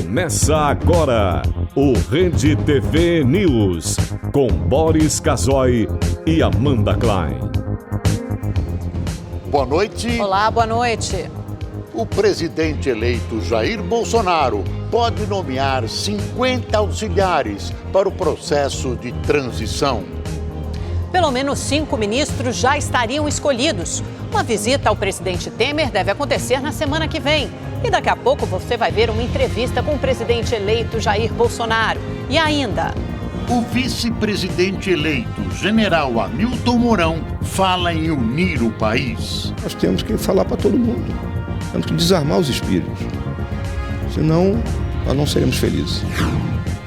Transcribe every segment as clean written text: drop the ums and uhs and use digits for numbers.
Começa agora o Rede TV News, com Boris Casoy e Amanda Klein. Boa noite. Olá, boa noite. O presidente eleito Jair Bolsonaro pode nomear 50 auxiliares para o processo de transição. Pelo menos 5 ministros já estariam escolhidos. Uma visita ao presidente Temer deve acontecer na semana que vem. E daqui a pouco você vai ver uma entrevista com o presidente eleito Jair Bolsonaro. E ainda... O vice-presidente eleito, general Hamilton Mourão, fala em unir o país. Nós temos que falar para todo mundo. Temos que desarmar os espíritos. Senão, nós não seremos felizes.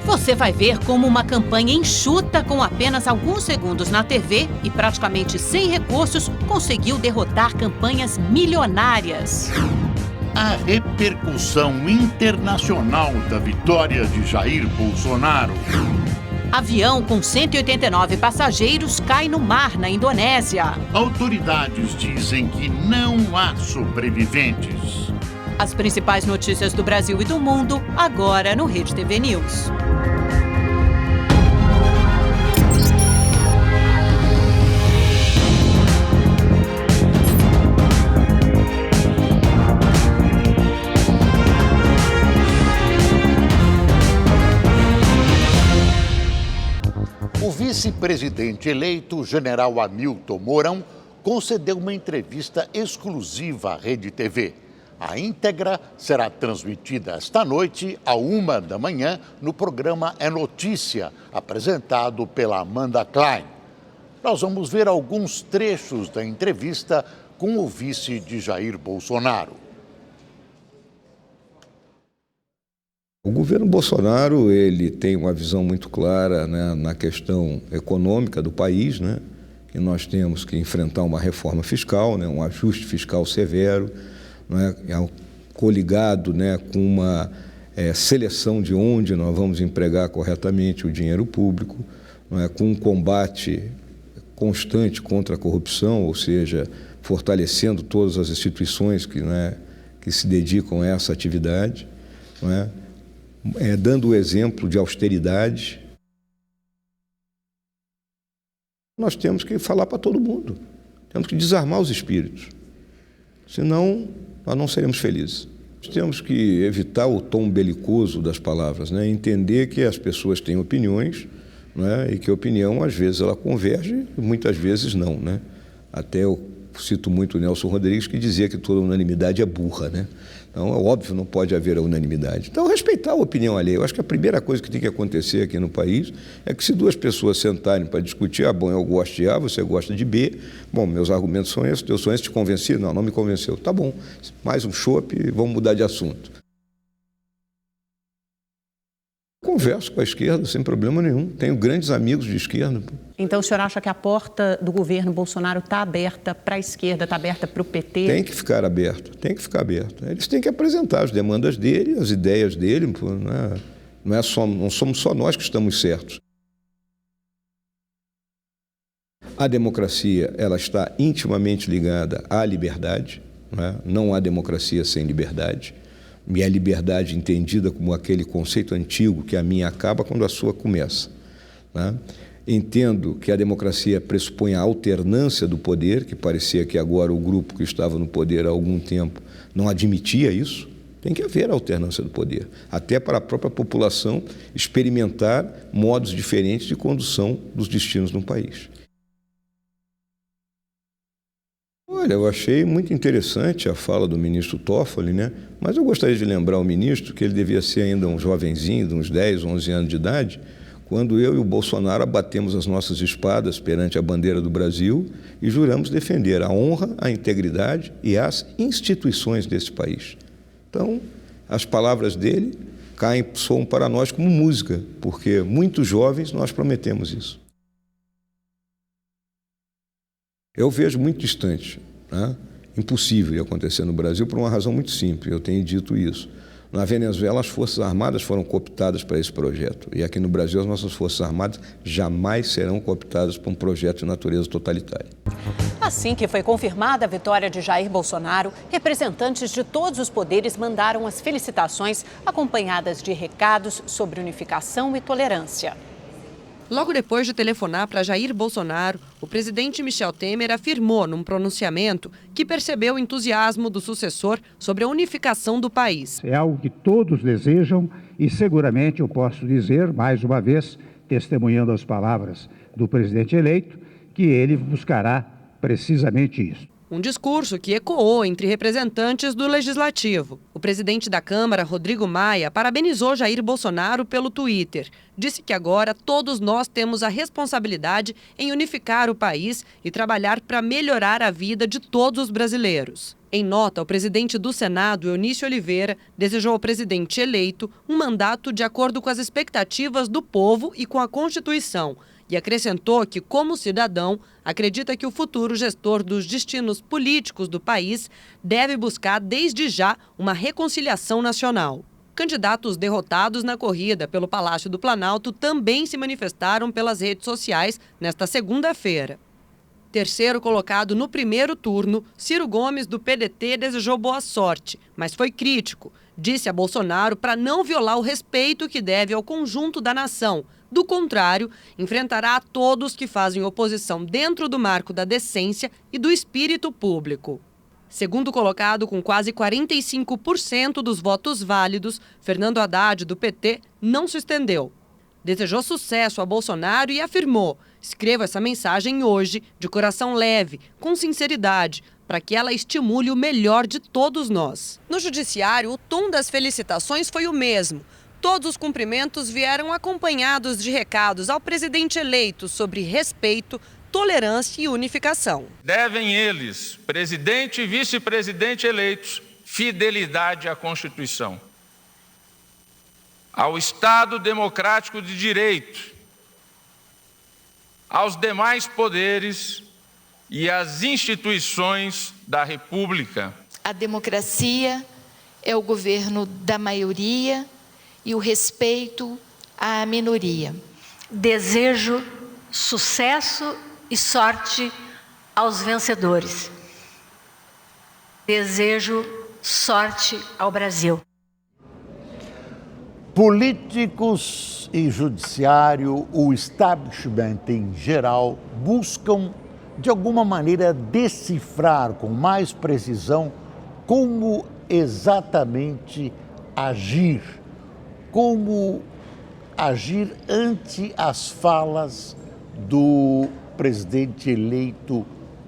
Você vai ver como uma campanha enxuta, com apenas alguns segundos na TV e praticamente sem recursos, conseguiu derrotar campanhas milionárias. A repercussão internacional da vitória de Jair Bolsonaro. Avião com 189 passageiros cai no mar na Indonésia. Autoridades dizem que não há sobreviventes. As principais notícias do Brasil e do mundo, agora no Rede TV News. O vice-presidente eleito, general Hamilton Mourão, concedeu uma entrevista exclusiva à Rede TV. A íntegra será transmitida esta noite, à 1h, no programa É Notícia, apresentado pela Amanda Klein. Nós vamos ver alguns trechos da entrevista com o vice de Jair Bolsonaro. O governo Bolsonaro, ele tem uma visão muito clara, né, na questão econômica do país, né, que nós temos que enfrentar uma reforma fiscal, né, um ajuste fiscal severo, né, coligado, né, com uma seleção de onde nós vamos empregar corretamente o dinheiro público, né, com um combate constante contra a corrupção, ou seja, fortalecendo todas as instituições que se dedicam a essa atividade, né, dando o exemplo de austeridade. Nós temos que falar para todo mundo, temos que desarmar os espíritos, senão nós não seremos felizes. Nós temos que evitar o tom belicoso das palavras, né? Entender que as pessoas têm opiniões, né? E que a opinião, às vezes, ela converge e muitas vezes não, né? Até eu cito muito o Nelson Rodrigues, que dizia que toda unanimidade é burra, né? Então, é óbvio, não pode haver a unanimidade. Então, respeitar a opinião alheia. Eu acho que a primeira coisa que tem que acontecer aqui no país é que, se duas pessoas sentarem para discutir, bom, eu gosto de A, você gosta de B, bom, meus argumentos são esses, teus são esses, te convenci? Não, não me convenceu. Tá bom, mais um chopp e vamos mudar de assunto. Converso com a esquerda sem problema nenhum. Tenho grandes amigos de esquerda. Então, o senhor acha que a porta do governo Bolsonaro está aberta para a esquerda, está aberta para o PT? Tem que ficar aberta, tem que ficar aberta. Eles têm que apresentar as demandas dele, as ideias dele. Não somos só nós que estamos certos. A democracia, ela está intimamente ligada à liberdade, não há democracia sem liberdade. E a liberdade entendida como aquele conceito antigo que a minha acaba quando a sua começa, né? Entendo que a democracia pressupõe a alternância do poder, que parecia que agora o grupo que estava no poder há algum tempo não admitia isso. Tem que haver alternância do poder, até para a própria população experimentar modos diferentes de condução dos destinos do país. Olha, eu achei muito interessante a fala do ministro Toffoli, né? Mas eu gostaria de lembrar ao ministro que ele devia ser ainda um jovenzinho, de uns 10, 11 anos de idade, quando eu e o Bolsonaro abatemos as nossas espadas perante a bandeira do Brasil e juramos defender a honra, a integridade e as instituições desse país. Então, as palavras dele soam para nós como música, porque muitos jovens nós prometemos isso. Eu vejo muito distante, né? Impossível de acontecer no Brasil por uma razão muito simples, eu tenho dito isso. Na Venezuela, as Forças Armadas foram cooptadas para esse projeto, e aqui no Brasil, as nossas Forças Armadas jamais serão cooptadas para um projeto de natureza totalitária. Assim que foi confirmada a vitória de Jair Bolsonaro, representantes de todos os poderes mandaram as felicitações acompanhadas de recados sobre unificação e tolerância. Logo depois de telefonar para Jair Bolsonaro, o presidente Michel Temer afirmou num pronunciamento que percebeu o entusiasmo do sucessor sobre a unificação do país. É algo que todos desejam e seguramente eu posso dizer, mais uma vez, testemunhando as palavras do presidente eleito, que ele buscará precisamente isso. Um discurso que ecoou entre representantes do Legislativo. O presidente da Câmara, Rodrigo Maia, parabenizou Jair Bolsonaro pelo Twitter. Disse que agora todos nós temos a responsabilidade em unificar o país e trabalhar para melhorar a vida de todos os brasileiros. Em nota, o presidente do Senado, Eunício Oliveira, desejou ao presidente eleito um mandato de acordo com as expectativas do povo e com a Constituição. E acrescentou que, como cidadão, acredita que o futuro gestor dos destinos políticos do país deve buscar, desde já, uma reconciliação nacional. Candidatos derrotados na corrida pelo Palácio do Planalto também se manifestaram pelas redes sociais nesta segunda-feira. Terceiro colocado no primeiro turno, Ciro Gomes, do PDT, desejou boa sorte, mas foi crítico. Disse a Bolsonaro para não violar o respeito que deve ao conjunto da nação. Do contrário, enfrentará a todos que fazem oposição dentro do marco da decência e do espírito público. Segundo colocado, com quase 45% dos votos válidos, Fernando Haddad, do PT, não se estendeu. Desejou sucesso a Bolsonaro e afirmou: escrevo essa mensagem hoje, de coração leve, com sinceridade, para que ela estimule o melhor de todos nós. No judiciário, o tom das felicitações foi o mesmo. Todos os cumprimentos vieram acompanhados de recados ao presidente eleito sobre respeito, tolerância e unificação. Devem eles, presidente e vice-presidente eleitos, fidelidade à Constituição, ao Estado democrático de direito, aos demais poderes e às instituições da República. A democracia é o governo da maioria e o respeito à minoria. Desejo sucesso e sorte aos vencedores. Desejo sorte ao Brasil. Políticos e judiciário, o establishment em geral, buscam, de alguma maneira, decifrar com mais precisão como exatamente agir. Como agir ante as falas do presidente eleito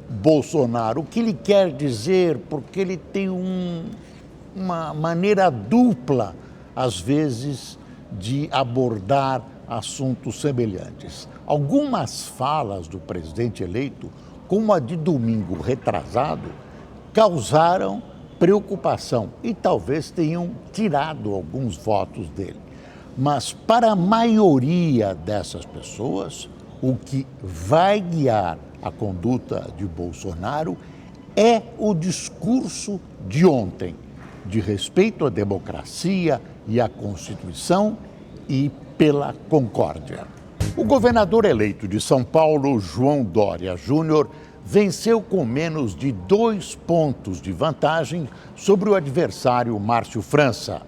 Bolsonaro. O que ele quer dizer, porque ele tem uma maneira dupla, às vezes, de abordar assuntos semelhantes. Algumas falas do presidente eleito, como a de domingo retrasado, causaram preocupação e talvez tenham tirado alguns votos dele. Mas para a maioria dessas pessoas, o que vai guiar a conduta de Bolsonaro é o discurso de ontem, de respeito à democracia e à Constituição e pela concórdia. O governador eleito de São Paulo, João Dória Júnior, venceu com menos de 2 pontos de vantagem sobre o adversário Márcio França.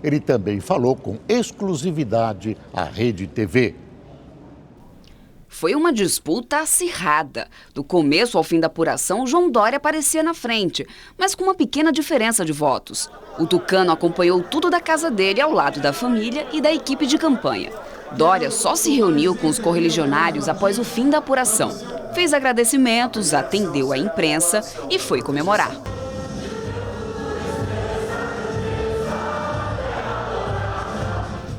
Ele também falou com exclusividade à Rede TV. Foi uma disputa acirrada. Do começo ao fim da apuração, João Dória aparecia na frente, mas com uma pequena diferença de votos. O tucano acompanhou tudo da casa dele ao lado da família e da equipe de campanha. Dória só se reuniu com os correligionários após o fim da apuração. Fez agradecimentos, atendeu a imprensa e foi comemorar.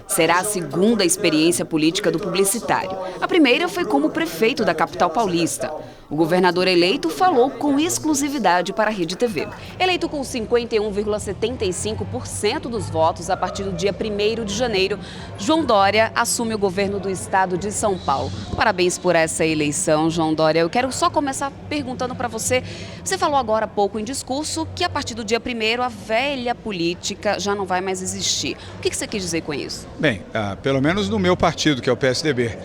Será a segunda experiência política do publicitário. A primeira foi como prefeito da capital paulista. O governador eleito falou com exclusividade para a Rede TV. Eleito com 51,75% dos votos a partir do dia 1º de janeiro, João Dória assume o governo do estado de São Paulo. Parabéns por essa eleição, João Dória. Eu quero só começar perguntando para você. Você falou agora há pouco em discurso que a partir do dia 1º a velha política já não vai mais existir. O que você quis dizer com isso? Bem, pelo menos no meu partido, que é o PSDB.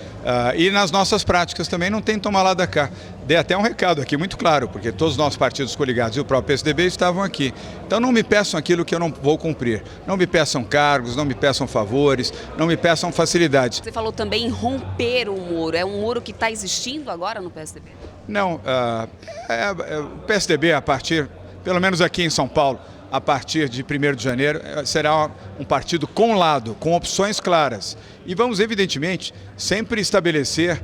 E nas nossas práticas também não tem tomar lá da cá. dei até um recado aqui muito claro, porque todos os nossos partidos coligados e o próprio PSDB estavam aqui. Então não me peçam aquilo que eu não vou cumprir. Não me peçam cargos, não me peçam favores, não me peçam facilidades. Você falou também em romper o muro. É um muro que está existindo agora no PSDB? Não, o PSDB, a partir, pelo menos aqui em São Paulo, a partir de 1º de janeiro, será um partido com lado, com opções claras. E vamos, evidentemente, sempre estabelecer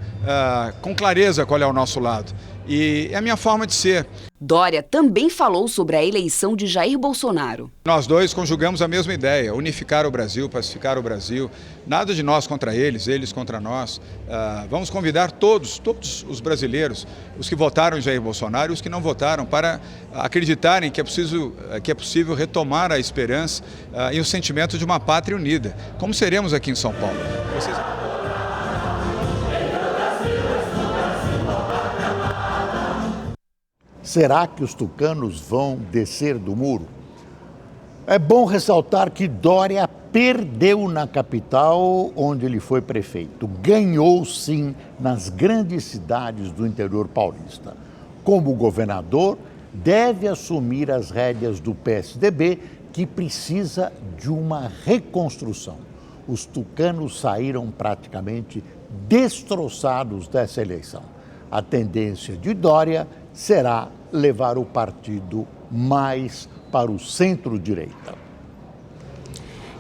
com clareza qual é o nosso lado. E é a minha forma de ser. Dória também falou sobre a eleição de Jair Bolsonaro. Nós dois conjugamos a mesma ideia, unificar o Brasil, pacificar o Brasil. Nada de nós contra eles, eles contra nós. Vamos convidar todos os brasileiros, os que votaram em Jair Bolsonaro e os que não votaram, para acreditarem que é possível retomar a esperança e o sentimento de uma pátria unida, como seremos aqui em São Paulo. Será que os tucanos vão descer do muro? É bom ressaltar que Dória perdeu na capital, onde ele foi prefeito. Ganhou, sim, nas grandes cidades do interior paulista. Como governador, deve assumir as rédeas do PSDB, que precisa de uma reconstrução. Os tucanos saíram praticamente destroçados dessa eleição. A tendência de Dória será levar o partido mais para o centro-direita.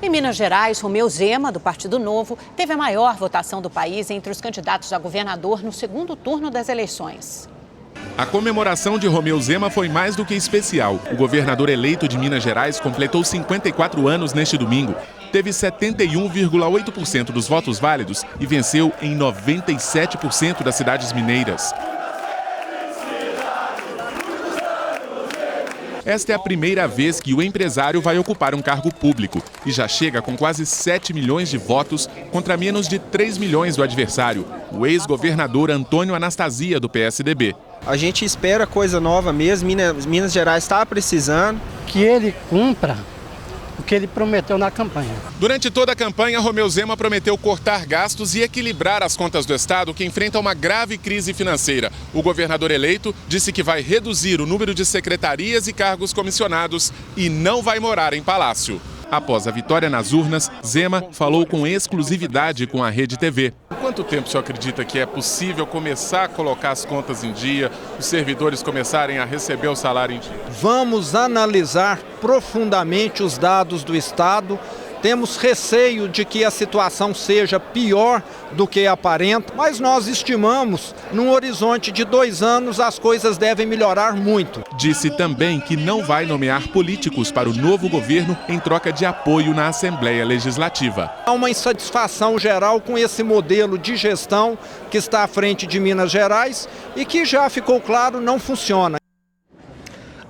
Em Minas Gerais, Romeu Zema, do Partido Novo, teve a maior votação do país entre os candidatos a governador no segundo turno das eleições. A comemoração de Romeu Zema foi mais do que especial. O governador eleito de Minas Gerais completou 54 anos neste domingo. Teve 71,8% dos votos válidos e venceu em 97% das cidades mineiras. Esta é a primeira vez que o empresário vai ocupar um cargo público e já chega com quase 7 milhões de votos contra menos de 3 milhões do adversário, o ex-governador Antônio Anastasia, do PSDB. A gente espera coisa nova mesmo, Minas Gerais está precisando. Que ele cumpra o que ele prometeu na campanha. Durante toda a campanha, Romeu Zema prometeu cortar gastos e equilibrar as contas do Estado, que enfrenta uma grave crise financeira. O governador eleito disse que vai reduzir o número de secretarias e cargos comissionados e não vai morar em palácio. Após a vitória nas urnas, Zema falou com exclusividade com a Rede TV. Quanto tempo o senhor acredita que é possível começar a colocar as contas em dia, os servidores começarem a receber o salário em dia? Vamos analisar profundamente os dados do Estado. Temos receio de que a situação seja pior do que aparenta, mas nós estimamos, num horizonte de 2 anos, as coisas devem melhorar muito. Disse também que não vai nomear políticos para o novo governo em troca de apoio na Assembleia Legislativa. Há uma insatisfação geral com esse modelo de gestão que está à frente de Minas Gerais e que já ficou claro não funciona.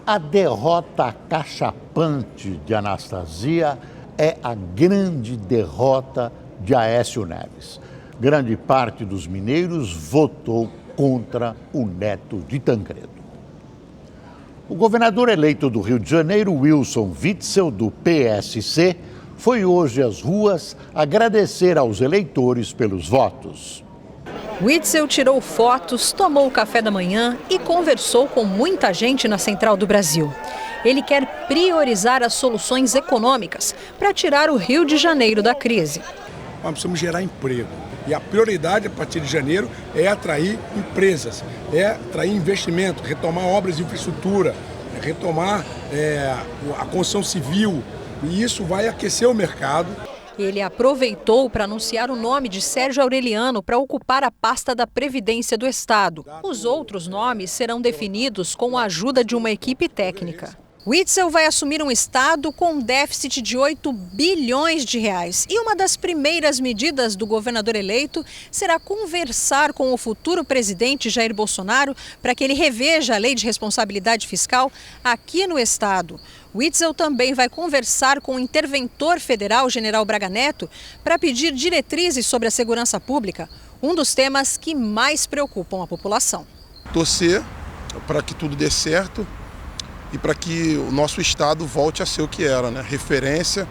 A derrota acachapante de Anastasia é a grande derrota de Aécio Neves. Grande parte dos mineiros votou contra o neto de Tancredo. O governador eleito do Rio de Janeiro, Wilson Witzel, do PSC, foi hoje às ruas agradecer aos eleitores pelos votos. Witzel tirou fotos, tomou o café da manhã e conversou com muita gente na Central do Brasil. Ele quer priorizar as soluções econômicas para tirar o Rio de Janeiro da crise. Nós precisamos gerar emprego. E a prioridade a partir de janeiro é atrair empresas, é atrair investimento, retomar obras de infraestrutura, retomar a construção civil. E isso vai aquecer o mercado. Ele aproveitou para anunciar o nome de Sérgio Aureliano para ocupar a pasta da Previdência do Estado. Os outros nomes serão definidos com a ajuda de uma equipe técnica. Witzel vai assumir um estado com um déficit de 8 bilhões de reais. E uma das primeiras medidas do governador eleito será conversar com o futuro presidente Jair Bolsonaro para que ele reveja a lei de responsabilidade fiscal aqui no estado. Witzel também vai conversar com o interventor federal, General Braga Neto, para pedir diretrizes sobre a segurança pública, um dos temas que mais preocupam a população. Torcer para que tudo dê certo e para que o nosso estado volte a ser o que era, né? Referência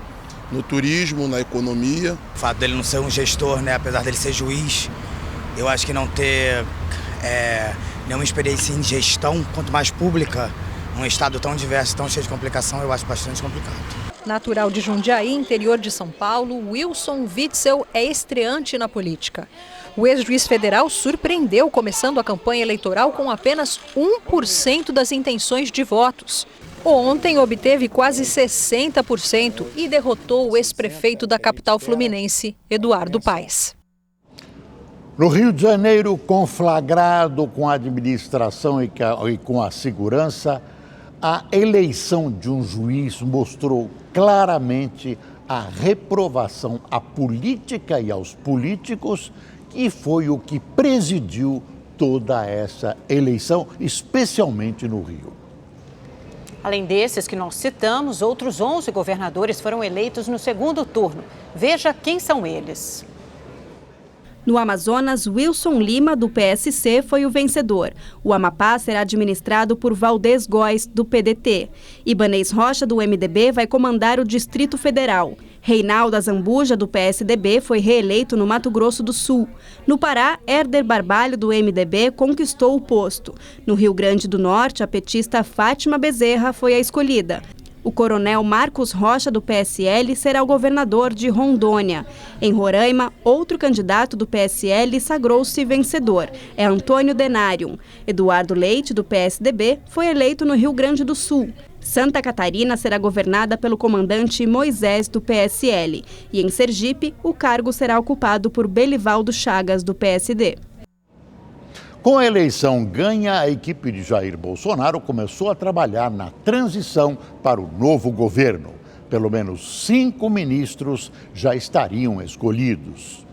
no turismo, na economia. O fato dele não ser um gestor, né? Apesar dele ser juiz, eu acho que não ter nenhuma experiência em gestão, quanto mais pública, num estado tão diverso, tão cheio de complicação, eu acho bastante complicado. Natural de Jundiaí, interior de São Paulo, Wilson Witzel é estreante na política. O ex-juiz federal surpreendeu começando a campanha eleitoral com apenas 1% das intenções de votos. Ontem obteve quase 60% e derrotou o ex-prefeito da capital fluminense, Eduardo Paes. No Rio de Janeiro, conflagrado com a administração e com a segurança, a eleição de um juiz mostrou claramente a reprovação à política e aos políticos, e foi o que presidiu toda essa eleição, especialmente no Rio. Além desses que nós citamos, outros 11 governadores foram eleitos no segundo turno. Veja quem são eles. No Amazonas, Wilson Lima, do PSC, foi o vencedor. O Amapá será administrado por Valdez Góes, do PDT. Ibanez Rocha, do MDB, vai comandar o Distrito Federal. Reinaldo Azambuja, do PSDB, foi reeleito no Mato Grosso do Sul. No Pará, Herder Barbalho, do MDB, conquistou o posto. No Rio Grande do Norte, a petista Fátima Bezerra foi a escolhida. O coronel Marcos Rocha, do PSL, será o governador de Rondônia. Em Roraima, outro candidato do PSL sagrou-se vencedor. É Antônio Denário. Eduardo Leite, do PSDB, foi eleito no Rio Grande do Sul. Santa Catarina será governada pelo comandante Moisés, do PSL. E em Sergipe, o cargo será ocupado por Belivaldo Chagas, do PSD. Com a eleição ganha, a equipe de Jair Bolsonaro começou a trabalhar na transição para o novo governo. Pelo menos 5 ministros já estariam escolhidos.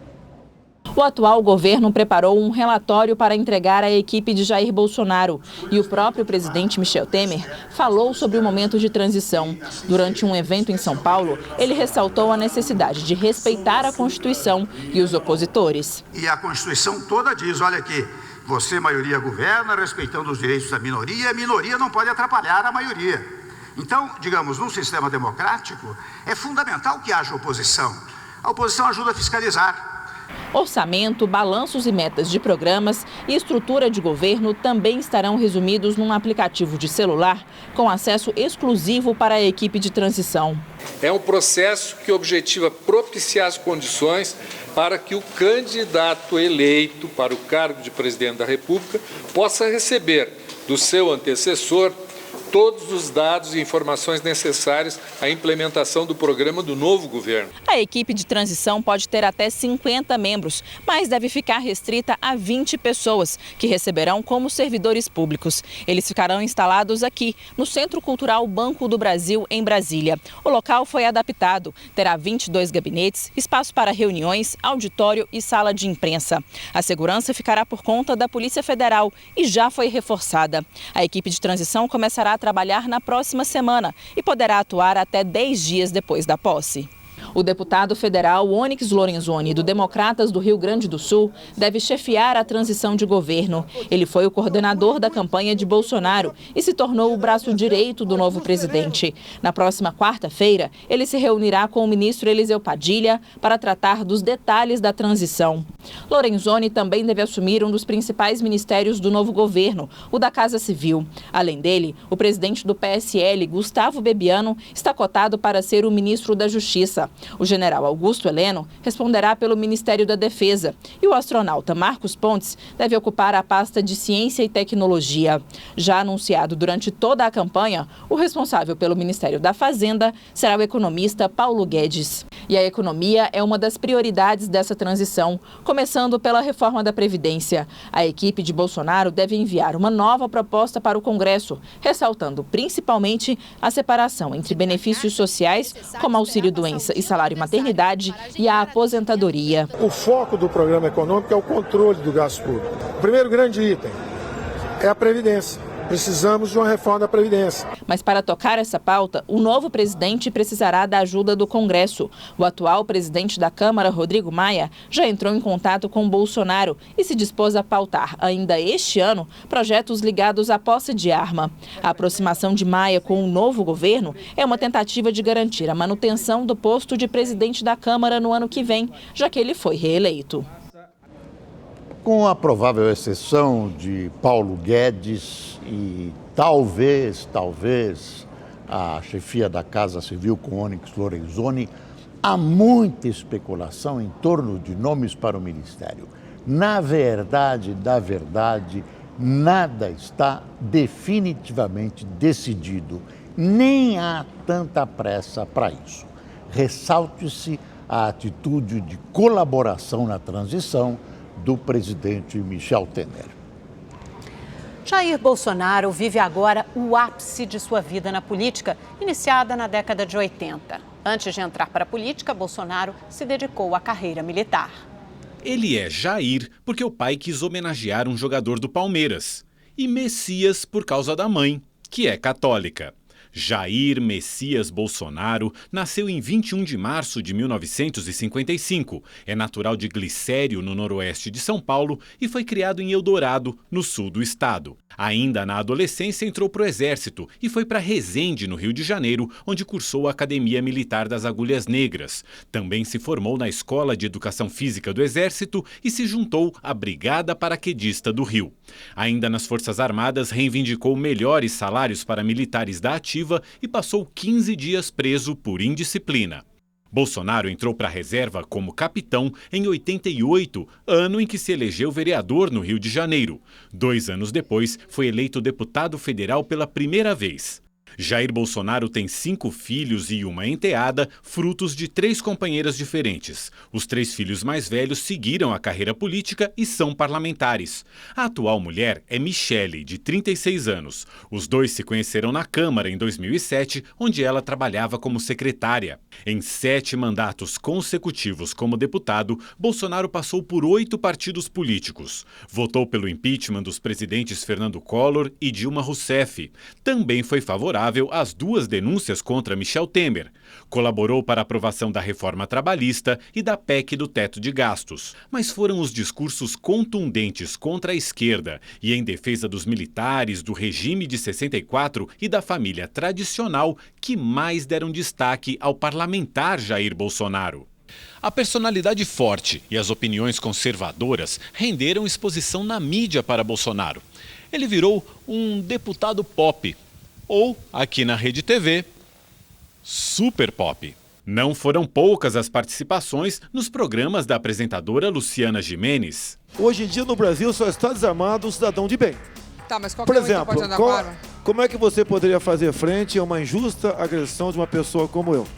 O atual governo preparou um relatório para entregar à equipe de Jair Bolsonaro. E o próprio presidente Michel Temer falou sobre o momento de transição. Durante um evento em São Paulo, ele ressaltou a necessidade de respeitar a Constituição e os opositores. E a Constituição toda diz, olha aqui, você, maioria, governa respeitando os direitos da minoria, e a minoria não pode atrapalhar a maioria. Então, digamos, num sistema democrático, é fundamental que haja oposição. A oposição ajuda a fiscalizar. Orçamento, balanços e metas de programas e estrutura de governo também estarão resumidos num aplicativo de celular com acesso exclusivo para a equipe de transição. É um processo que objetiva propiciar as condições para que o candidato eleito para o cargo de presidente da República possa receber do seu antecessor todos os dados e informações necessárias à implementação do programa do novo governo. A equipe de transição pode ter até 50 membros, mas deve ficar restrita a 20 pessoas, que receberão como servidores públicos. Eles ficarão instalados aqui, no Centro Cultural Banco do Brasil, em Brasília. O local foi adaptado, terá 22 gabinetes, espaço para reuniões, auditório e sala de imprensa. A segurança ficará por conta da Polícia Federal e já foi reforçada. A equipe de transição começará a trabalhar na próxima semana e poderá atuar até 10 dias depois da posse. O deputado federal Onyx Lorenzoni, do Democratas do Rio Grande do Sul, deve chefiar a transição de governo. Ele foi o coordenador da campanha de Bolsonaro e se tornou o braço direito do novo presidente. Na próxima quarta-feira, ele se reunirá com o ministro Eliseu Padilha para tratar dos detalhes da transição. Lorenzoni também deve assumir um dos principais ministérios do novo governo, o da Casa Civil. Além dele, o presidente do PSL, Gustavo Bebiano, está cotado para ser o ministro da Justiça. O general Augusto Heleno responderá pelo Ministério da Defesa e o astronauta Marcos Pontes deve ocupar a pasta de Ciência e Tecnologia. Já anunciado durante toda a campanha, o responsável pelo Ministério da Fazenda será o economista Paulo Guedes. E a economia é uma das prioridades dessa transição, começando pela reforma da Previdência. A equipe de Bolsonaro deve enviar uma nova proposta para o Congresso, ressaltando principalmente a separação entre benefícios sociais, como auxílio-doença e salário maternidade, e a aposentadoria. O foco do programa econômico é o controle do gasto público. O primeiro grande item é a Previdência. Precisamos de uma reforma da Previdência. Mas para tocar essa pauta, o novo presidente precisará da ajuda do Congresso. O atual presidente da Câmara, Rodrigo Maia, já entrou em contato com Bolsonaro e se dispôs a pautar, ainda este ano, projetos ligados à posse de arma. A aproximação de Maia com o novo governo é uma tentativa de garantir a manutenção do posto de presidente da Câmara no ano que vem, já que ele foi reeleito. Com a provável exceção de Paulo Guedes e talvez a chefia da Casa Civil com Onyx Lorenzoni, há muita especulação em torno de nomes para o Ministério. Na verdade, nada está definitivamente decidido, nem há tanta pressa para isso. Ressalte-se a atitude de colaboração na transição do presidente Michel Temer. Jair Bolsonaro vive agora o ápice de sua vida na política, iniciada na década de 80. Antes de entrar para a política, Bolsonaro se dedicou à carreira militar. Ele é Jair porque o pai quis homenagear um jogador do Palmeiras. E Messias por causa da mãe, que é católica. Jair Messias Bolsonaro nasceu em 21 de março de 1955. É natural de Glicério, no noroeste de São Paulo, e foi criado em Eldorado, no sul do estado. Ainda na adolescência entrou para o Exército e foi para Resende, no Rio de Janeiro, onde cursou a Academia Militar das Agulhas Negras. Também se formou na Escola de Educação Física do Exército e se juntou à Brigada Paraquedista do Rio. Ainda nas Forças Armadas, reivindicou melhores salários para militares da ativa e passou 15 dias preso por indisciplina. Bolsonaro entrou para a reserva como capitão em 88, ano em que se elegeu vereador no Rio de Janeiro. 2 anos depois, foi eleito deputado federal pela primeira vez. Jair Bolsonaro tem 5 filhos e uma enteada, frutos de 3 companheiras diferentes. Os 3 filhos mais velhos seguiram a carreira política e são parlamentares. A atual mulher é Michele, de 36 anos. Os 2 se conheceram na Câmara em 2007, onde ela trabalhava como secretária. Em 7 mandatos consecutivos como deputado, Bolsonaro passou por 8 partidos políticos. Votou pelo impeachment dos presidentes Fernando Collor e Dilma Rousseff. Também foi favorável às 2 denúncias contra Michel Temer. Colaborou para a aprovação da reforma trabalhista e da PEC do teto de gastos. Mas foram os discursos contundentes contra a esquerda e em defesa dos militares, do regime de 64 e da família tradicional que mais deram destaque ao parlamentar Jair Bolsonaro. A personalidade forte e as opiniões conservadoras renderam exposição na mídia para Bolsonaro. Ele virou um deputado pop. Ou, aqui na Rede TV, Super Pop. Não foram poucas as participações nos programas da apresentadora Luciana Gimenez. Hoje em dia no Brasil só está desarmado o cidadão de bem. Tá, mas por exemplo, como é que você poderia fazer frente a uma injusta agressão de uma pessoa como eu?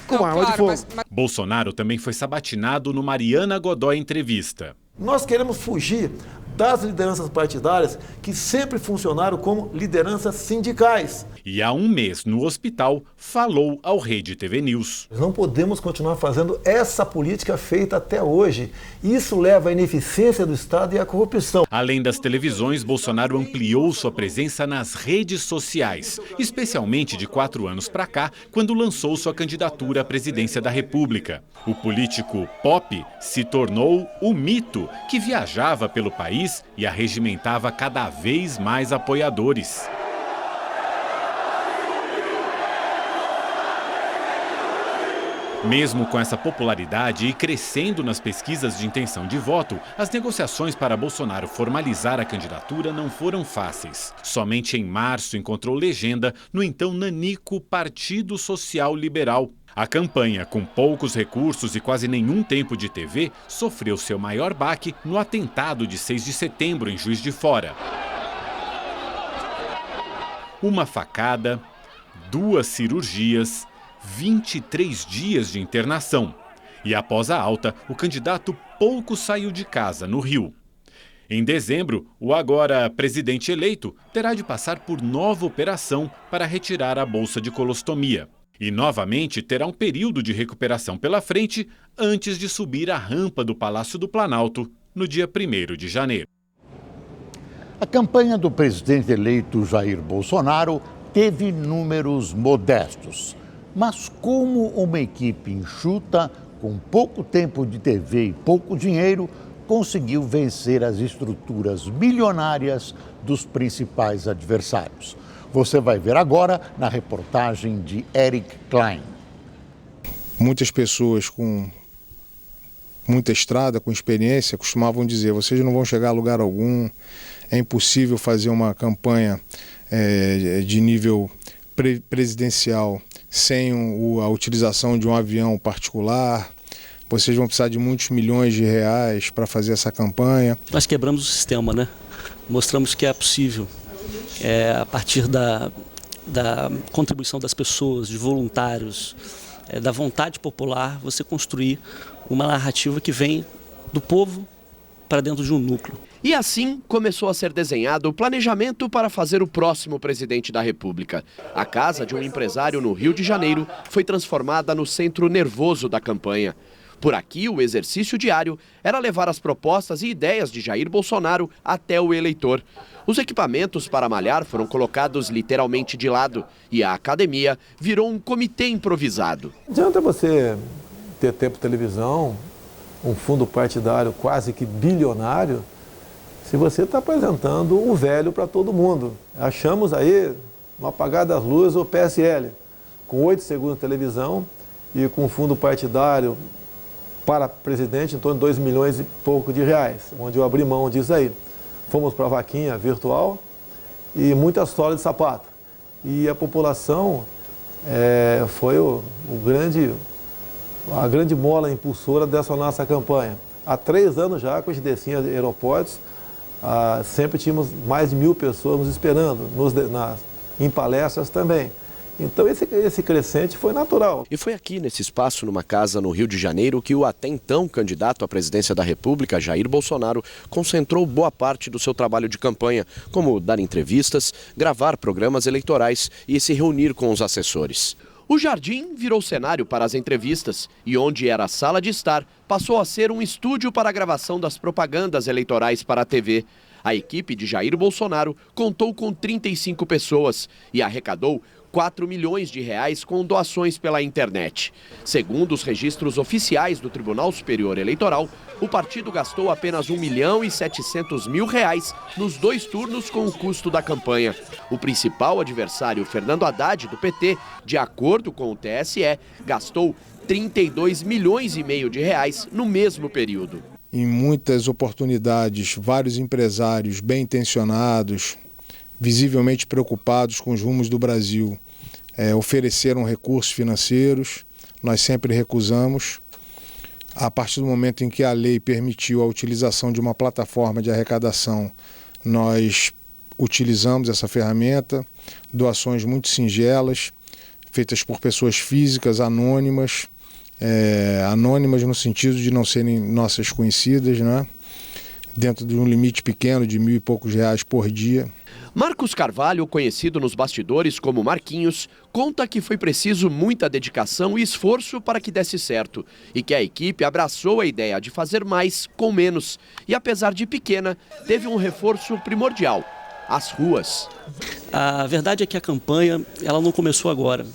Com arma de fogo. Bolsonaro também foi sabatinado no Mariana Godoy Entrevista. Nós queremos fugir das lideranças partidárias que sempre funcionaram como lideranças sindicais. E há um mês no hospital falou ao Rede TV News. Nós não podemos continuar fazendo essa política feita até hoje. Isso leva à ineficiência do Estado e à corrupção. Além das televisões, Bolsonaro ampliou sua presença nas redes sociais, especialmente de 4 anos para cá, quando lançou sua candidatura à presidência da República. O político pop se tornou o mito que viajava pelo país e arregimentava cada vez mais apoiadores. Mesmo com essa popularidade e crescendo nas pesquisas de intenção de voto, as negociações para Bolsonaro formalizar a candidatura não foram fáceis. Somente em março encontrou legenda no então nanico Partido Social Liberal. A campanha, com poucos recursos e quase nenhum tempo de TV, sofreu seu maior baque no atentado de 6 de setembro em Juiz de Fora. Uma facada, 2 cirurgias, 23 dias de internação. E após a alta, o candidato pouco saiu de casa, no Rio. Em dezembro, o agora presidente eleito terá de passar por nova operação para retirar a bolsa de colostomia. E novamente terá um período de recuperação pela frente antes de subir a rampa do Palácio do Planalto no dia 1º de janeiro. A campanha do presidente eleito Jair Bolsonaro teve números modestos. Mas como uma equipe enxuta, com pouco tempo de TV e pouco dinheiro, conseguiu vencer as estruturas milionárias dos principais adversários? Você vai ver agora na reportagem de Eric Klein. Muitas pessoas com muita estrada, com experiência, costumavam dizer: vocês não vão chegar a lugar algum, é impossível fazer uma campanha de nível presidencial sem a utilização de um avião particular, vocês vão precisar de muitos milhões de reais para fazer essa campanha. Nós quebramos o sistema, né? Mostramos que é possível, a partir da contribuição das pessoas, de voluntários, da vontade popular, você construir uma narrativa que vem do povo para dentro de um núcleo. E assim começou a ser desenhado o planejamento para fazer o próximo presidente da República. A casa de um empresário no Rio de Janeiro foi transformada no centro nervoso da campanha. Por aqui, o exercício diário era levar as propostas e ideias de Jair Bolsonaro até o eleitor. Os equipamentos para malhar foram colocados literalmente de lado e a academia virou um comitê improvisado. Não adianta você ter tempo de televisão, um fundo partidário quase que bilionário, se você está apresentando o velho para todo mundo. Achamos aí, no apagar das luzes, o PSL, com 8 segundos de televisão e com fundo partidário para presidente em torno de 2 milhões e pouco de reais, onde eu abri mão disso aí. Fomos para a vaquinha virtual e muita sola de sapato. E a população foi a grande mola impulsora dessa nossa campanha. Há 3 anos já, com esse descinho de aeroportos, sempre tínhamos mais de 1.000 pessoas nos esperando, em palestras também. Então esse crescente foi natural. E foi aqui, nesse espaço, numa casa no Rio de Janeiro, que o até então candidato à presidência da República, Jair Bolsonaro, concentrou boa parte do seu trabalho de campanha, como dar entrevistas, gravar programas eleitorais e se reunir com os assessores. O jardim virou cenário para as entrevistas e onde era a sala de estar passou a ser um estúdio para a gravação das propagandas eleitorais para a TV. A equipe de Jair Bolsonaro contou com 35 pessoas e arrecadou 4 milhões de reais com doações pela internet. Segundo os registros oficiais do Tribunal Superior Eleitoral, o partido gastou apenas R$ 1.700.000 nos 2 turnos com o custo da campanha. O principal adversário, Fernando Haddad, do PT, de acordo com o TSE, gastou 32,5 milhões de reais no mesmo período. Em muitas oportunidades, vários empresários bem intencionados, visivelmente preocupados com os rumos do Brasil, ofereceram recursos financeiros, nós sempre recusamos. A partir do momento em que a lei permitiu a utilização de uma plataforma de arrecadação, nós utilizamos essa ferramenta, doações muito singelas, feitas por pessoas físicas, anônimas no sentido de não serem nossas conhecidas, né? Dentro de um limite pequeno de R$ 1.000 e poucos por dia. Marcos Carvalho, conhecido nos bastidores como Marquinhos, conta que foi preciso muita dedicação e esforço para que desse certo e que a equipe abraçou a ideia de fazer mais com menos e, apesar de pequena, teve um reforço primordial: as ruas. A verdade é que a campanha ela não começou agora.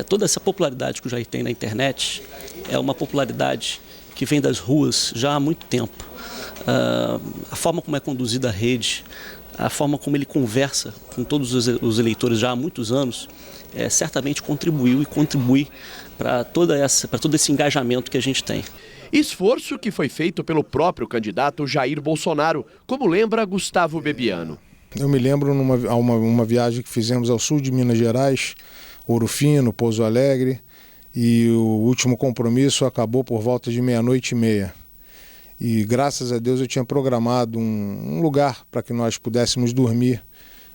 Toda essa popularidade que o Jair tem na internet é uma popularidade que vem das ruas já há muito tempo. A forma como é conduzida a rede, a forma como ele conversa com todos os eleitores já há muitos anos, certamente contribuiu e contribui para todo esse engajamento que a gente tem. Esforço que foi feito pelo próprio candidato Jair Bolsonaro, como lembra Gustavo Bebiano. Eu me lembro uma viagem que fizemos ao sul de Minas Gerais, Ouro Fino, Pouso Alegre, e o último compromisso acabou por volta de 00:30. E graças a Deus eu tinha programado um lugar para que nós pudéssemos dormir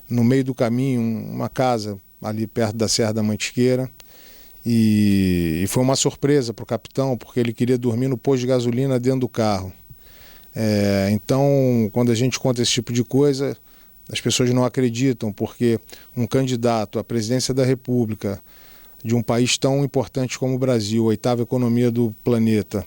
no meio do caminho, uma casa ali perto da Serra da Mantiqueira. E foi uma surpresa para o capitão, porque ele queria dormir no posto de gasolina dentro do carro. Então, quando a gente conta esse tipo de coisa, as pessoas não acreditam, porque um candidato à presidência da República de um país tão importante como o Brasil, a 8ª economia do planeta,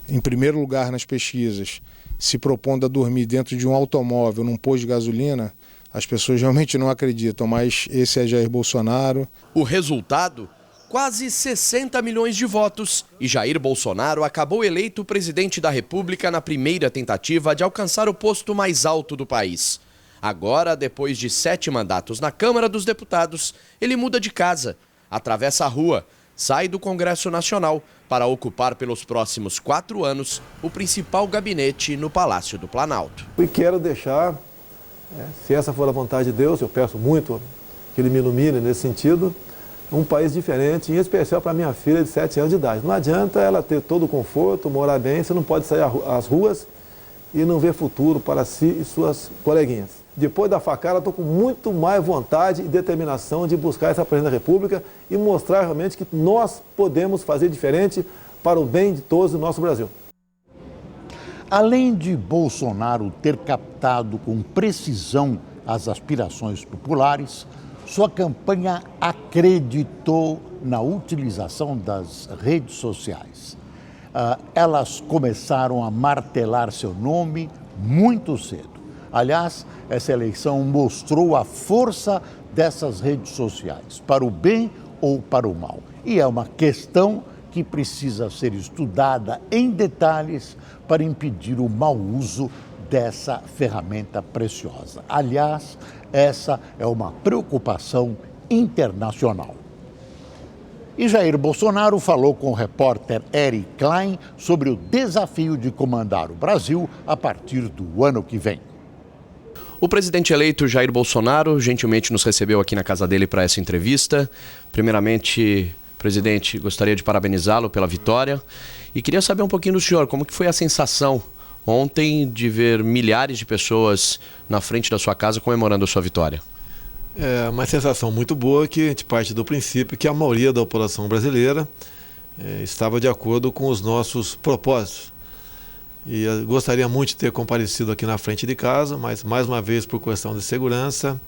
em primeiro lugar nas pesquisas, se propondo a dormir dentro de um automóvel, num posto de gasolina, as pessoas realmente não acreditam, mas esse é Jair Bolsonaro. O resultado? Quase 60 milhões de votos e Jair Bolsonaro acabou eleito presidente da República na primeira tentativa de alcançar o posto mais alto do país. Agora, depois de 7 mandatos na Câmara dos Deputados, ele muda de casa, atravessa a rua, sai do Congresso Nacional para ocupar pelos próximos 4 anos o principal gabinete no Palácio do Planalto. E quero deixar, se essa for a vontade de Deus, eu peço muito que Ele me ilumine nesse sentido, um país diferente, em especial para minha filha de 7 anos de idade. Não adianta ela ter todo o conforto, morar bem, você não pode sair às ruas e não ver futuro para si e suas coleguinhas. Depois da facada, estou com muito mais vontade e determinação de buscar essa presidência da República e mostrar realmente que nós podemos fazer diferente para o bem de todos do nosso Brasil. Além de Bolsonaro ter captado com precisão as aspirações populares, sua campanha acreditou na utilização das redes sociais. Elas começaram a martelar seu nome muito cedo. Aliás, essa eleição mostrou a força dessas redes sociais, para o bem ou para o mal. E é uma questão que precisa ser estudada em detalhes para impedir o mau uso dessa ferramenta preciosa. Aliás, essa é uma preocupação internacional. E Jair Bolsonaro falou com o repórter Eric Klein sobre o desafio de comandar o Brasil a partir do ano que vem. O presidente eleito Jair Bolsonaro gentilmente nos recebeu aqui na casa dele para essa entrevista. Primeiramente, presidente, gostaria de parabenizá-lo pela vitória e queria saber um pouquinho do senhor, como que foi a sensação ontem de ver milhares de pessoas na frente da sua casa comemorando a sua vitória? É uma sensação muito boa que a gente parte do princípio que a maioria da população brasileira estava de acordo com os nossos propósitos. E eu gostaria muito de ter comparecido aqui na frente de casa, mas mais uma vez por questão de segurança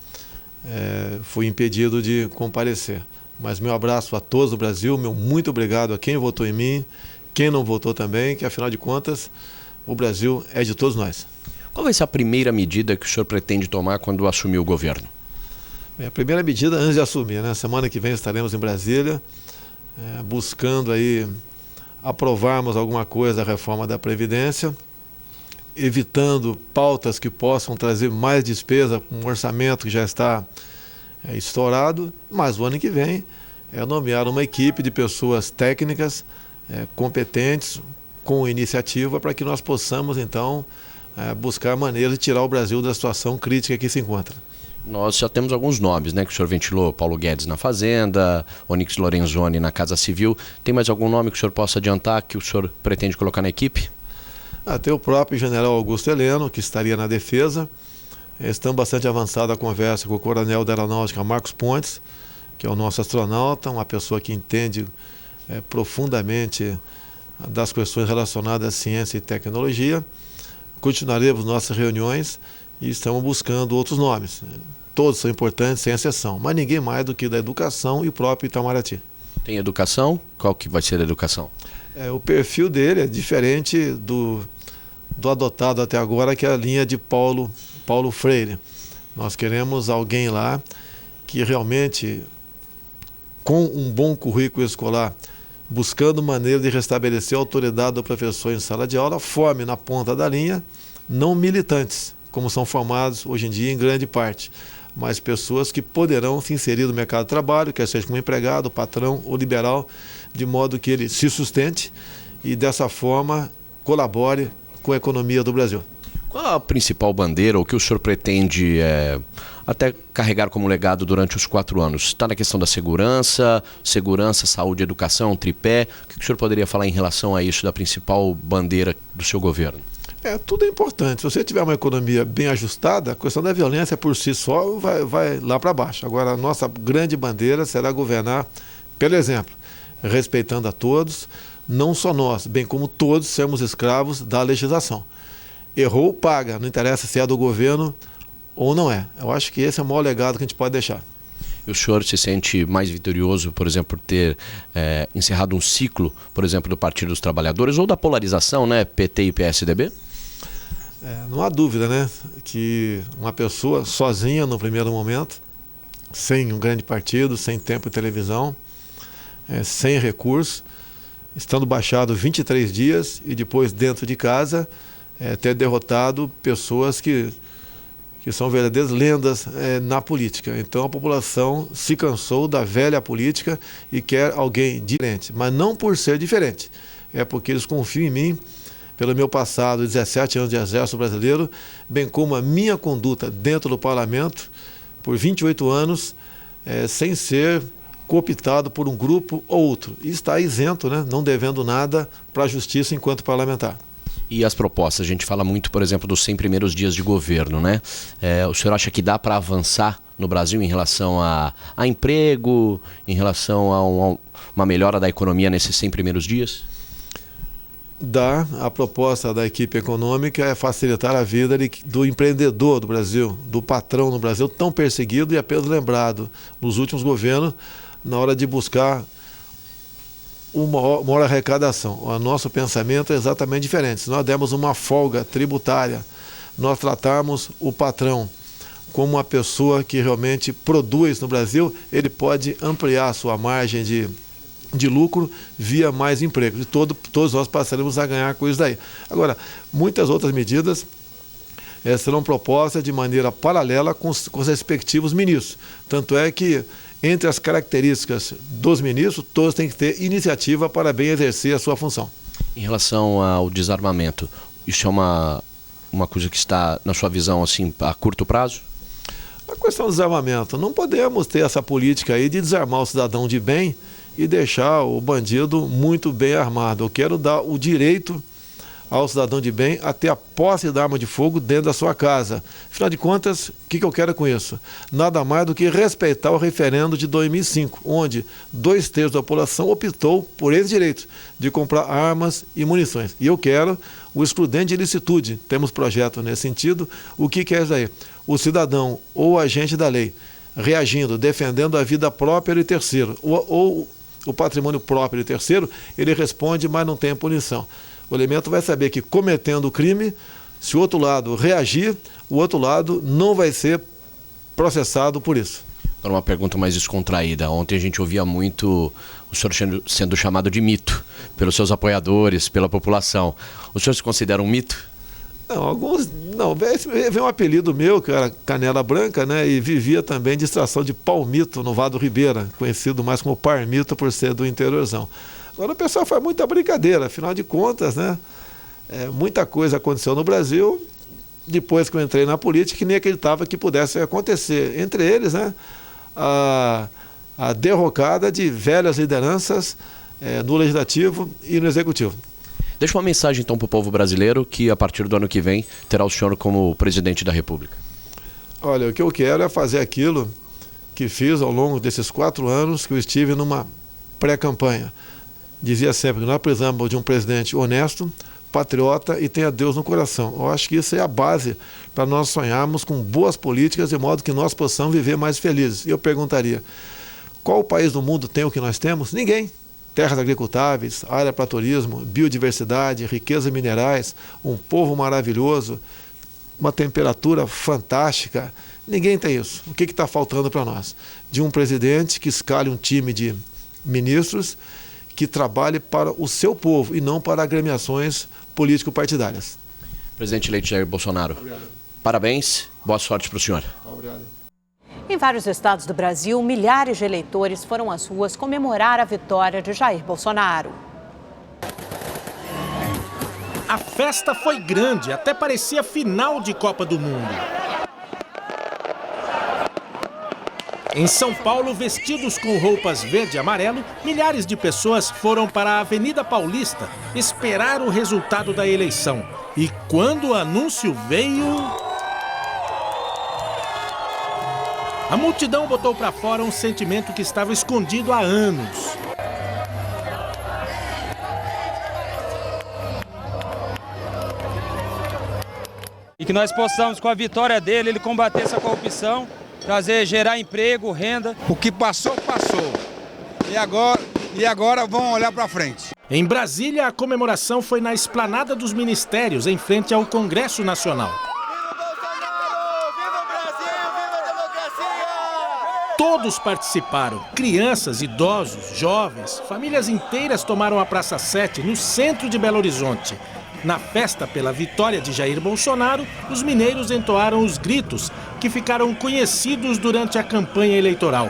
fui impedido de comparecer. Mas meu abraço a todos do Brasil, meu muito obrigado a quem votou em mim, quem não votou também, que afinal de contas o Brasil é de todos nós. Qual vai ser a primeira medida que o senhor pretende tomar quando assumir o governo? A primeira medida antes de assumir, né? Semana que vem estaremos em Brasília, buscando aí aprovarmos alguma coisa da reforma da Previdência, evitando pautas que possam trazer mais despesa, um orçamento que já está estourado, mas o ano que vem nomear uma equipe de pessoas técnicas, competentes, com iniciativa, para que nós possamos então buscar maneiras de tirar o Brasil da situação crítica que se encontra. Nós já temos alguns nomes, né, que o senhor ventilou: Paulo Guedes na Fazenda, Onyx Lorenzoni na Casa Civil. Tem mais algum nome que o senhor possa adiantar que o senhor pretende colocar na equipe? Tem o próprio general Augusto Heleno, que estaria na defesa. Estamos bastante avançada a conversa com o coronel da Aeronáutica Marcos Pontes, que é o nosso astronauta, uma pessoa que entende profundamente das questões relacionadas à ciência e tecnologia. Continuaremos nossas reuniões e estamos buscando outros nomes. Todos são importantes, sem exceção, mas ninguém mais do que da educação e o próprio Itamaraty. Tem educação? Qual que vai ser a educação? O perfil dele é diferente do adotado até agora, que é a linha de Paulo Freire. Nós queremos alguém lá que realmente, com um bom currículo escolar, buscando maneira de restabelecer a autoridade do professor em sala de aula, forme na ponta da linha, não militantes, como são formados hoje em dia em grande parte, mas pessoas que poderão se inserir no mercado de trabalho, quer seja como empregado, patrão ou liberal, de modo que ele se sustente e dessa forma colabore com a economia do Brasil. Qual a principal bandeira, ou que o senhor pretende até carregar como legado durante os 4 anos? Está na questão da segurança, saúde, educação, tripé. O que o senhor poderia falar em relação a isso, da principal bandeira do seu governo? Tudo é importante. Se você tiver uma economia bem ajustada, a questão da violência por si só vai lá para baixo. Agora, a nossa grande bandeira será governar pelo exemplo, respeitando a todos, não só nós, bem como todos sermos escravos da legislação. Errou, paga, não interessa se é do governo ou não é. Eu acho que esse é o maior legado que a gente pode deixar. E o senhor se sente mais vitorioso, por exemplo, por ter encerrado um ciclo, por exemplo, do Partido dos Trabalhadores ou da polarização, né, PT e PSDB? Não há dúvida, né, que uma pessoa sozinha no primeiro momento, sem um grande partido, sem tempo de televisão, sem recurso, estando baixado 23 dias e depois dentro de casa, ter derrotado pessoas que que são verdadeiras lendas na política. Então a população se cansou da velha política e quer alguém diferente, mas não por ser diferente, é porque eles confiam em mim, pelo meu passado, 17 anos de exército brasileiro, bem como a minha conduta dentro do parlamento, por 28 anos, sem ser cooptado por um grupo ou outro. E está isento, né, não devendo nada para a justiça enquanto parlamentar. E as propostas? A gente fala muito, por exemplo, dos 100 primeiros dias de governo, né? O senhor acha que dá para avançar no Brasil em relação a emprego, em relação a uma melhora da economia nesses 100 primeiros dias? Dá. A proposta da equipe econômica é facilitar a vida do empreendedor do Brasil, do patrão no Brasil, tão perseguido e apenas lembrado nos últimos governos, na hora de buscar uma maior arrecadação. O nosso pensamento é exatamente diferente. Se nós dermos uma folga tributária, nós tratarmos o patrão como uma pessoa que realmente produz no Brasil, ele pode ampliar a sua margem de lucro via mais emprego. E todos nós passaremos a ganhar com isso daí. Agora, muitas outras medidas serão propostas de maneira paralela com os respectivos ministros. Tanto é que, entre as características dos ministros, todos têm que ter iniciativa para bem exercer a sua função. Em relação ao desarmamento, isso é uma coisa que está, na sua visão, assim, a curto prazo? A questão do desarmamento, não podemos ter essa política aí de desarmar o cidadão de bem e deixar o bandido muito bem armado. Eu quero dar o direito ao cidadão de bem a ter a posse da arma de fogo dentro da sua casa. Afinal de contas, o que eu quero com isso? Nada mais do que respeitar o referendo de 2005, onde 2/3 da população optou por esse direito de comprar armas e munições. E eu quero o excludente de ilicitude. Temos projeto nesse sentido. O que é isso aí? O cidadão ou o agente da lei reagindo, defendendo a vida própria de terceiro, ou o patrimônio próprio de terceiro, ele responde, mas não tem punição. O elemento vai saber que, cometendo o crime, se o outro lado reagir, o outro lado não vai ser processado por isso. Agora uma pergunta mais descontraída. Ontem a gente ouvia muito o senhor sendo chamado de mito pelos seus apoiadores, pela população. O senhor se considera um mito? Não, alguns não. Veio um apelido meu, que era Canela Branca, né? E vivia também de extração de palmito no Vado Ribeira, conhecido mais como Parmito por ser do interiorzão. Agora o pessoal faz muita brincadeira, afinal de contas, né? Muita coisa aconteceu no Brasil depois que eu entrei na política que nem acreditava que pudesse acontecer. Entre eles, né? A derrocada de velhas lideranças no Legislativo e no Executivo. Deixa uma mensagem então para o povo brasileiro que a partir do ano que vem terá o senhor como presidente da República. Olha, o que eu quero é fazer aquilo que fiz ao longo desses 4 anos que eu estive numa pré-campanha. Dizia sempre que nós precisamos de um presidente honesto, patriota e tenha Deus no coração. Eu acho que isso é a base para nós sonharmos com boas políticas de modo que nós possamos viver mais felizes. E eu perguntaria, qual país do mundo tem o que nós temos? Ninguém. Terras agricultáveis, área para turismo, biodiversidade, riquezas minerais, um povo maravilhoso, uma temperatura fantástica. Ninguém tem isso. O que está faltando para nós? De um presidente que escale um time de ministros que trabalhe para o seu povo e não para agremiações político-partidárias. Presidente eleito Jair Bolsonaro, obrigado. Parabéns, boa sorte para o senhor. Obrigado. Em vários estados do Brasil, milhares de eleitores foram às ruas comemorar a vitória de Jair Bolsonaro. A festa foi grande, até parecia final de Copa do Mundo. Em São Paulo, vestidos com roupas verde e amarelo, milhares de pessoas foram para a Avenida Paulista esperar o resultado da eleição. E quando o anúncio veio... A multidão botou para fora um sentimento que estava escondido há anos. E que nós possamos, com a vitória dele, ele combater essa corrupção, gerar emprego, renda. O que passou, passou. E agora vão olhar para frente. Em Brasília, a comemoração foi na Esplanada dos Ministérios, em frente ao Congresso Nacional. Todos participaram, crianças, idosos, jovens, famílias inteiras tomaram a Praça 7, no centro de Belo Horizonte. Na festa pela vitória de Jair Bolsonaro, os mineiros entoaram os gritos que ficaram conhecidos durante a campanha eleitoral.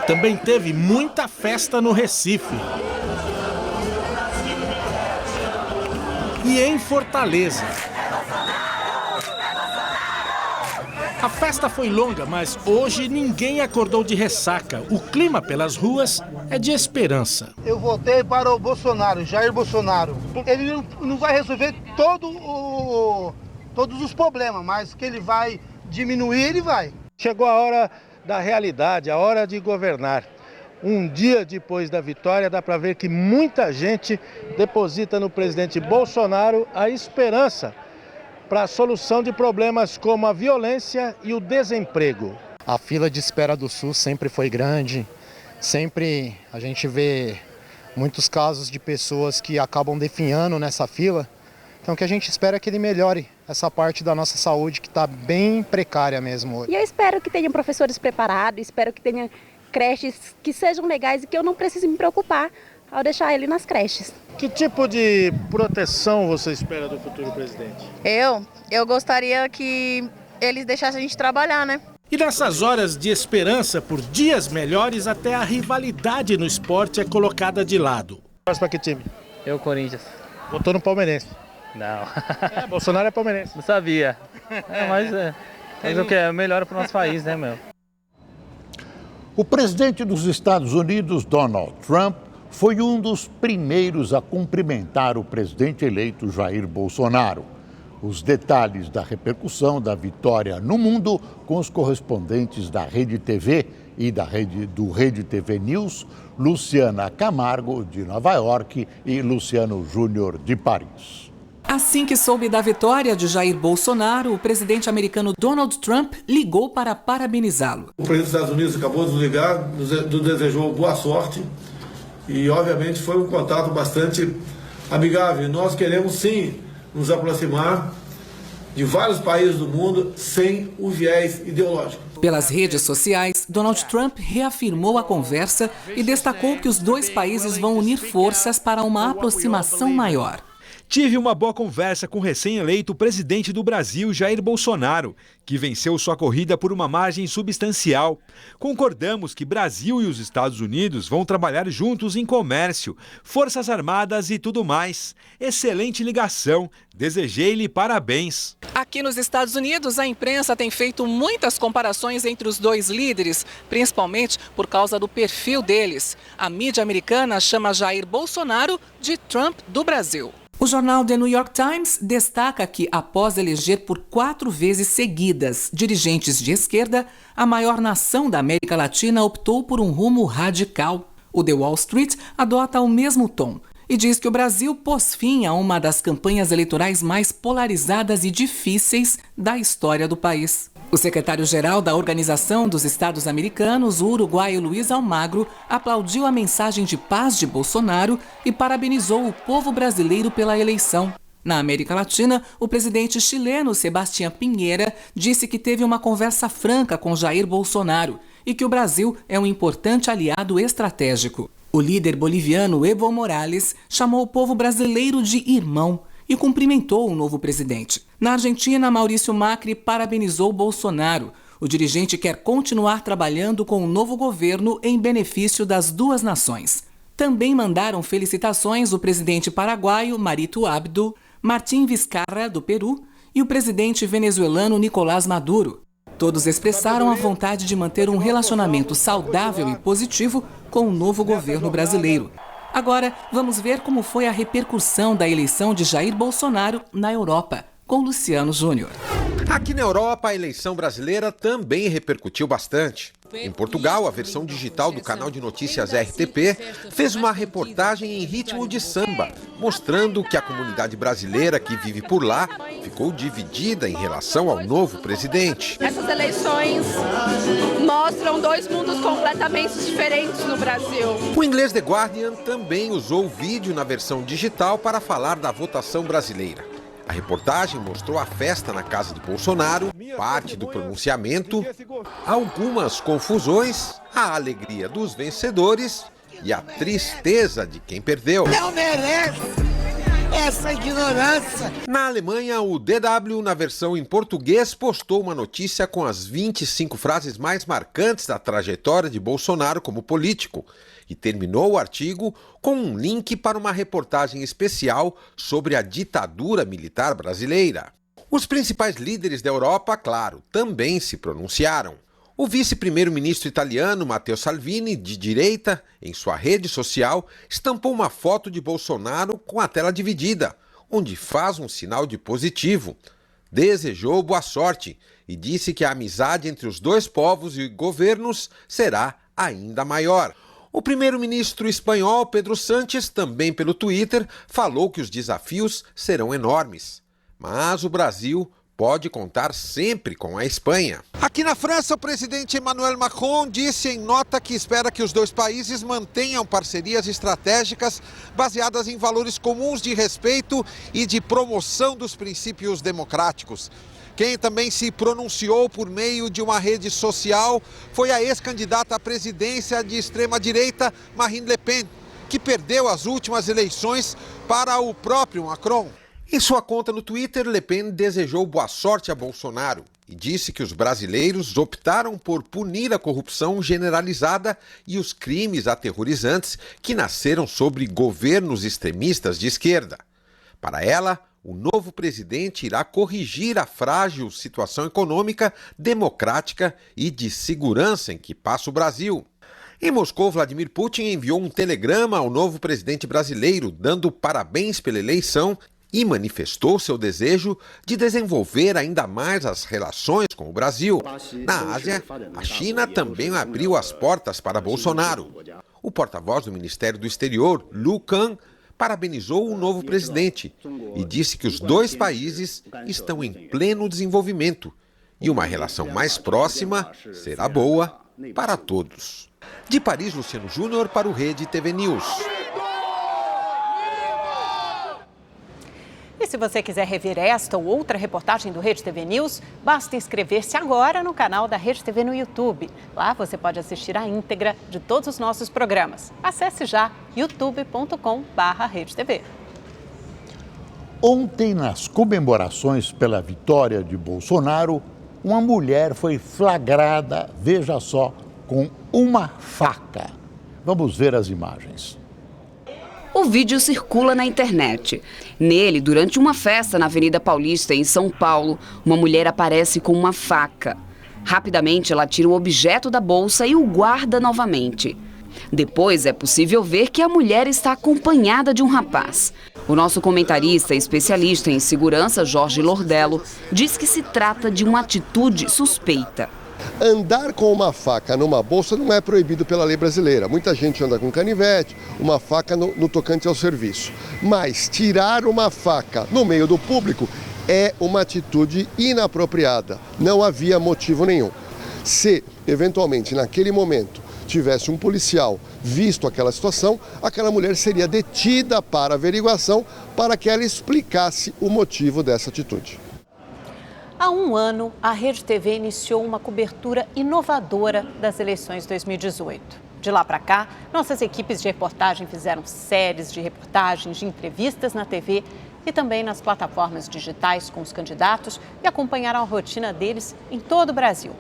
Também teve muita festa no Recife. E em Fortaleza. A festa foi longa, mas hoje ninguém acordou de ressaca. O clima pelas ruas é de esperança. Eu votei para o Bolsonaro, Jair Bolsonaro. Ele não vai resolver todos os problemas, mas que ele vai diminuir, ele vai. Chegou a hora da realidade, a hora de governar. Um dia depois da vitória, dá para ver que muita gente deposita no presidente Bolsonaro a esperança para a solução de problemas como a violência e o desemprego. A fila de espera do SUS sempre foi grande, sempre a gente vê muitos casos de pessoas que acabam definhando nessa fila. Então o que a gente espera é que ele melhore essa parte da nossa saúde que está bem precária mesmo hoje. E eu espero que tenham professores preparados, espero que tenha creches que sejam legais e que eu não precise me preocupar ao deixar ele nas creches. Que tipo de proteção você espera do futuro presidente? Eu gostaria que eles deixassem a gente trabalhar, né? E nessas horas de esperança por dias melhores, até a rivalidade no esporte é colocada de lado. Torce para que time? Eu, Corinthians. Votou no Palmeirense? Não. Bolsonaro é palmeirense. Não sabia. Mas o que é melhor para o nosso país, né, meu? O presidente dos Estados Unidos, Donald Trump, foi um dos primeiros a cumprimentar o presidente eleito Jair Bolsonaro. Os detalhes da repercussão da vitória no mundo com os correspondentes da Rede TV e do Rede TV News, Luciana Camargo, de Nova York, e Luciano Júnior, de Paris. Assim que soube da vitória de Jair Bolsonaro, o presidente americano Donald Trump ligou para parabenizá-lo. O presidente dos Estados Unidos acabou de nos ligar, nos desejou boa sorte e, obviamente, foi um contato bastante amigável. Nós queremos, sim, nos aproximar de vários países do mundo sem o viés ideológico. Pelas redes sociais, Donald Trump reafirmou a conversa e destacou que os dois países vão unir forças para uma aproximação maior. Tive uma boa conversa com o recém-eleito presidente do Brasil, Jair Bolsonaro, que venceu sua corrida por uma margem substancial. Concordamos que Brasil e os Estados Unidos vão trabalhar juntos em comércio, forças armadas e tudo mais. Excelente ligação. Desejei-lhe parabéns. Aqui nos Estados Unidos, a imprensa tem feito muitas comparações entre os dois líderes, principalmente por causa do perfil deles. A mídia americana chama Jair Bolsonaro de Trump do Brasil. O jornal The New York Times destaca que, após eleger por 4 vezes seguidas dirigentes de esquerda, a maior nação da América Latina optou por um rumo radical. O The Wall Street adota o mesmo tom e diz que o Brasil pôs fim a uma das campanhas eleitorais mais polarizadas e difíceis da história do país. O secretário-geral da Organização dos Estados Americanos, o uruguaio Luiz Almagro, aplaudiu a mensagem de paz de Bolsonaro e parabenizou o povo brasileiro pela eleição. Na América Latina, o presidente chileno Sebastián Piñera disse que teve uma conversa franca com Jair Bolsonaro e que o Brasil é um importante aliado estratégico. O líder boliviano Evo Morales chamou o povo brasileiro de irmão e cumprimentou o novo presidente. Na Argentina, Maurício Macri parabenizou Bolsonaro. O dirigente quer continuar trabalhando com o novo governo em benefício das duas nações. Também mandaram felicitações o presidente paraguaio Marito Abdo, Martín Vizcarra, do Peru, e o presidente venezuelano Nicolás Maduro. Todos expressaram a vontade de manter um relacionamento saudável e positivo com o novo governo brasileiro. Agora, vamos ver como foi a repercussão da eleição de Jair Bolsonaro na Europa, com Luciano Júnior. Aqui na Europa, a eleição brasileira também repercutiu bastante. Em Portugal, a versão digital do canal de notícias RTP fez uma reportagem em ritmo de samba, mostrando que a comunidade brasileira que vive por lá ficou dividida em relação ao novo presidente. Essas eleições mostram dois mundos completamente diferentes no Brasil. O inglês The Guardian também usou o vídeo na versão digital para falar da votação brasileira. A reportagem mostrou a festa na casa de Bolsonaro, parte do pronunciamento, algumas confusões, a alegria dos vencedores e a tristeza de quem perdeu. Não merece! essa ignorância? Na Alemanha, o DW, na versão em português, postou uma notícia com as 25 frases mais marcantes da trajetória de Bolsonaro como político e terminou o artigo com um link para uma reportagem especial sobre a ditadura militar brasileira. Os principais líderes da Europa, claro, também se pronunciaram. O vice-primeiro-ministro italiano Matteo Salvini, de direita, em sua rede social, estampou uma foto de Bolsonaro com a tela dividida, onde faz um sinal de positivo. Desejou boa sorte e disse que a amizade entre os dois povos e governos será ainda maior. O primeiro-ministro espanhol Pedro Sánchez, também pelo Twitter, falou que os desafios serão enormes. Mas o Brasil pode contar sempre com a Espanha. Aqui na França, o presidente Emmanuel Macron disse em nota que espera que os dois países mantenham parcerias estratégicas baseadas em valores comuns de respeito e de promoção dos princípios democráticos. Quem também se pronunciou por meio de uma rede social foi a ex-candidata à presidência de extrema-direita Marine Le Pen, que perdeu as últimas eleições para o próprio Macron. Em sua conta no Twitter, Le Pen desejou boa sorte a Bolsonaro e disse que os brasileiros optaram por punir a corrupção generalizada e os crimes aterrorizantes que nasceram sobre governos extremistas de esquerda. Para ela, o novo presidente irá corrigir a frágil situação econômica, democrática e de segurança em que passa o Brasil. Em Moscou, Vladimir Putin enviou um telegrama ao novo presidente brasileiro, dando parabéns pela eleição e manifestou seu desejo de desenvolver ainda mais as relações com o Brasil. Na Ásia, a China também abriu as portas para Bolsonaro. O porta-voz do Ministério do Exterior, Lu Kang, parabenizou o novo presidente e disse que os dois países estão em pleno desenvolvimento e uma relação mais próxima será boa para todos. De Paris, Luciano Júnior para o Rede TV News. E se você quiser rever esta ou outra reportagem do Rede TV News, basta inscrever-se agora no canal da Rede TV no YouTube. Lá você pode assistir a íntegra de todos os nossos programas. Acesse já youtube.com/redetv. Ontem, nas comemorações pela vitória de Bolsonaro, uma mulher foi flagrada, veja só, com uma faca. Vamos ver as imagens. O vídeo circula na internet. Nele, durante uma festa na Avenida Paulista, em São Paulo, uma mulher aparece com uma faca. Rapidamente, ela tira o objeto da bolsa e o guarda novamente. Depois, é possível ver que a mulher está acompanhada de um rapaz. O nosso comentarista e especialista em segurança, Jorge Lordello, diz que se trata de uma atitude suspeita. Andar com uma faca numa bolsa não é proibido pela lei brasileira. Muita gente anda com canivete, uma faca no tocante ao serviço. Mas tirar uma faca no meio do público é uma atitude inapropriada. Não havia motivo nenhum. Se, eventualmente, naquele momento, tivesse um policial visto aquela situação, aquela mulher seria detida para averiguação para que ela explicasse o motivo dessa atitude. Há um ano, a Rede TV iniciou uma cobertura inovadora das eleições 2018. De lá para cá, nossas equipes de reportagem fizeram séries de reportagens, de entrevistas na TV e também nas plataformas digitais com os candidatos e acompanharam a rotina deles em todo o Brasil.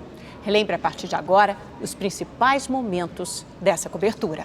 Relembre a partir de agora os principais momentos dessa cobertura.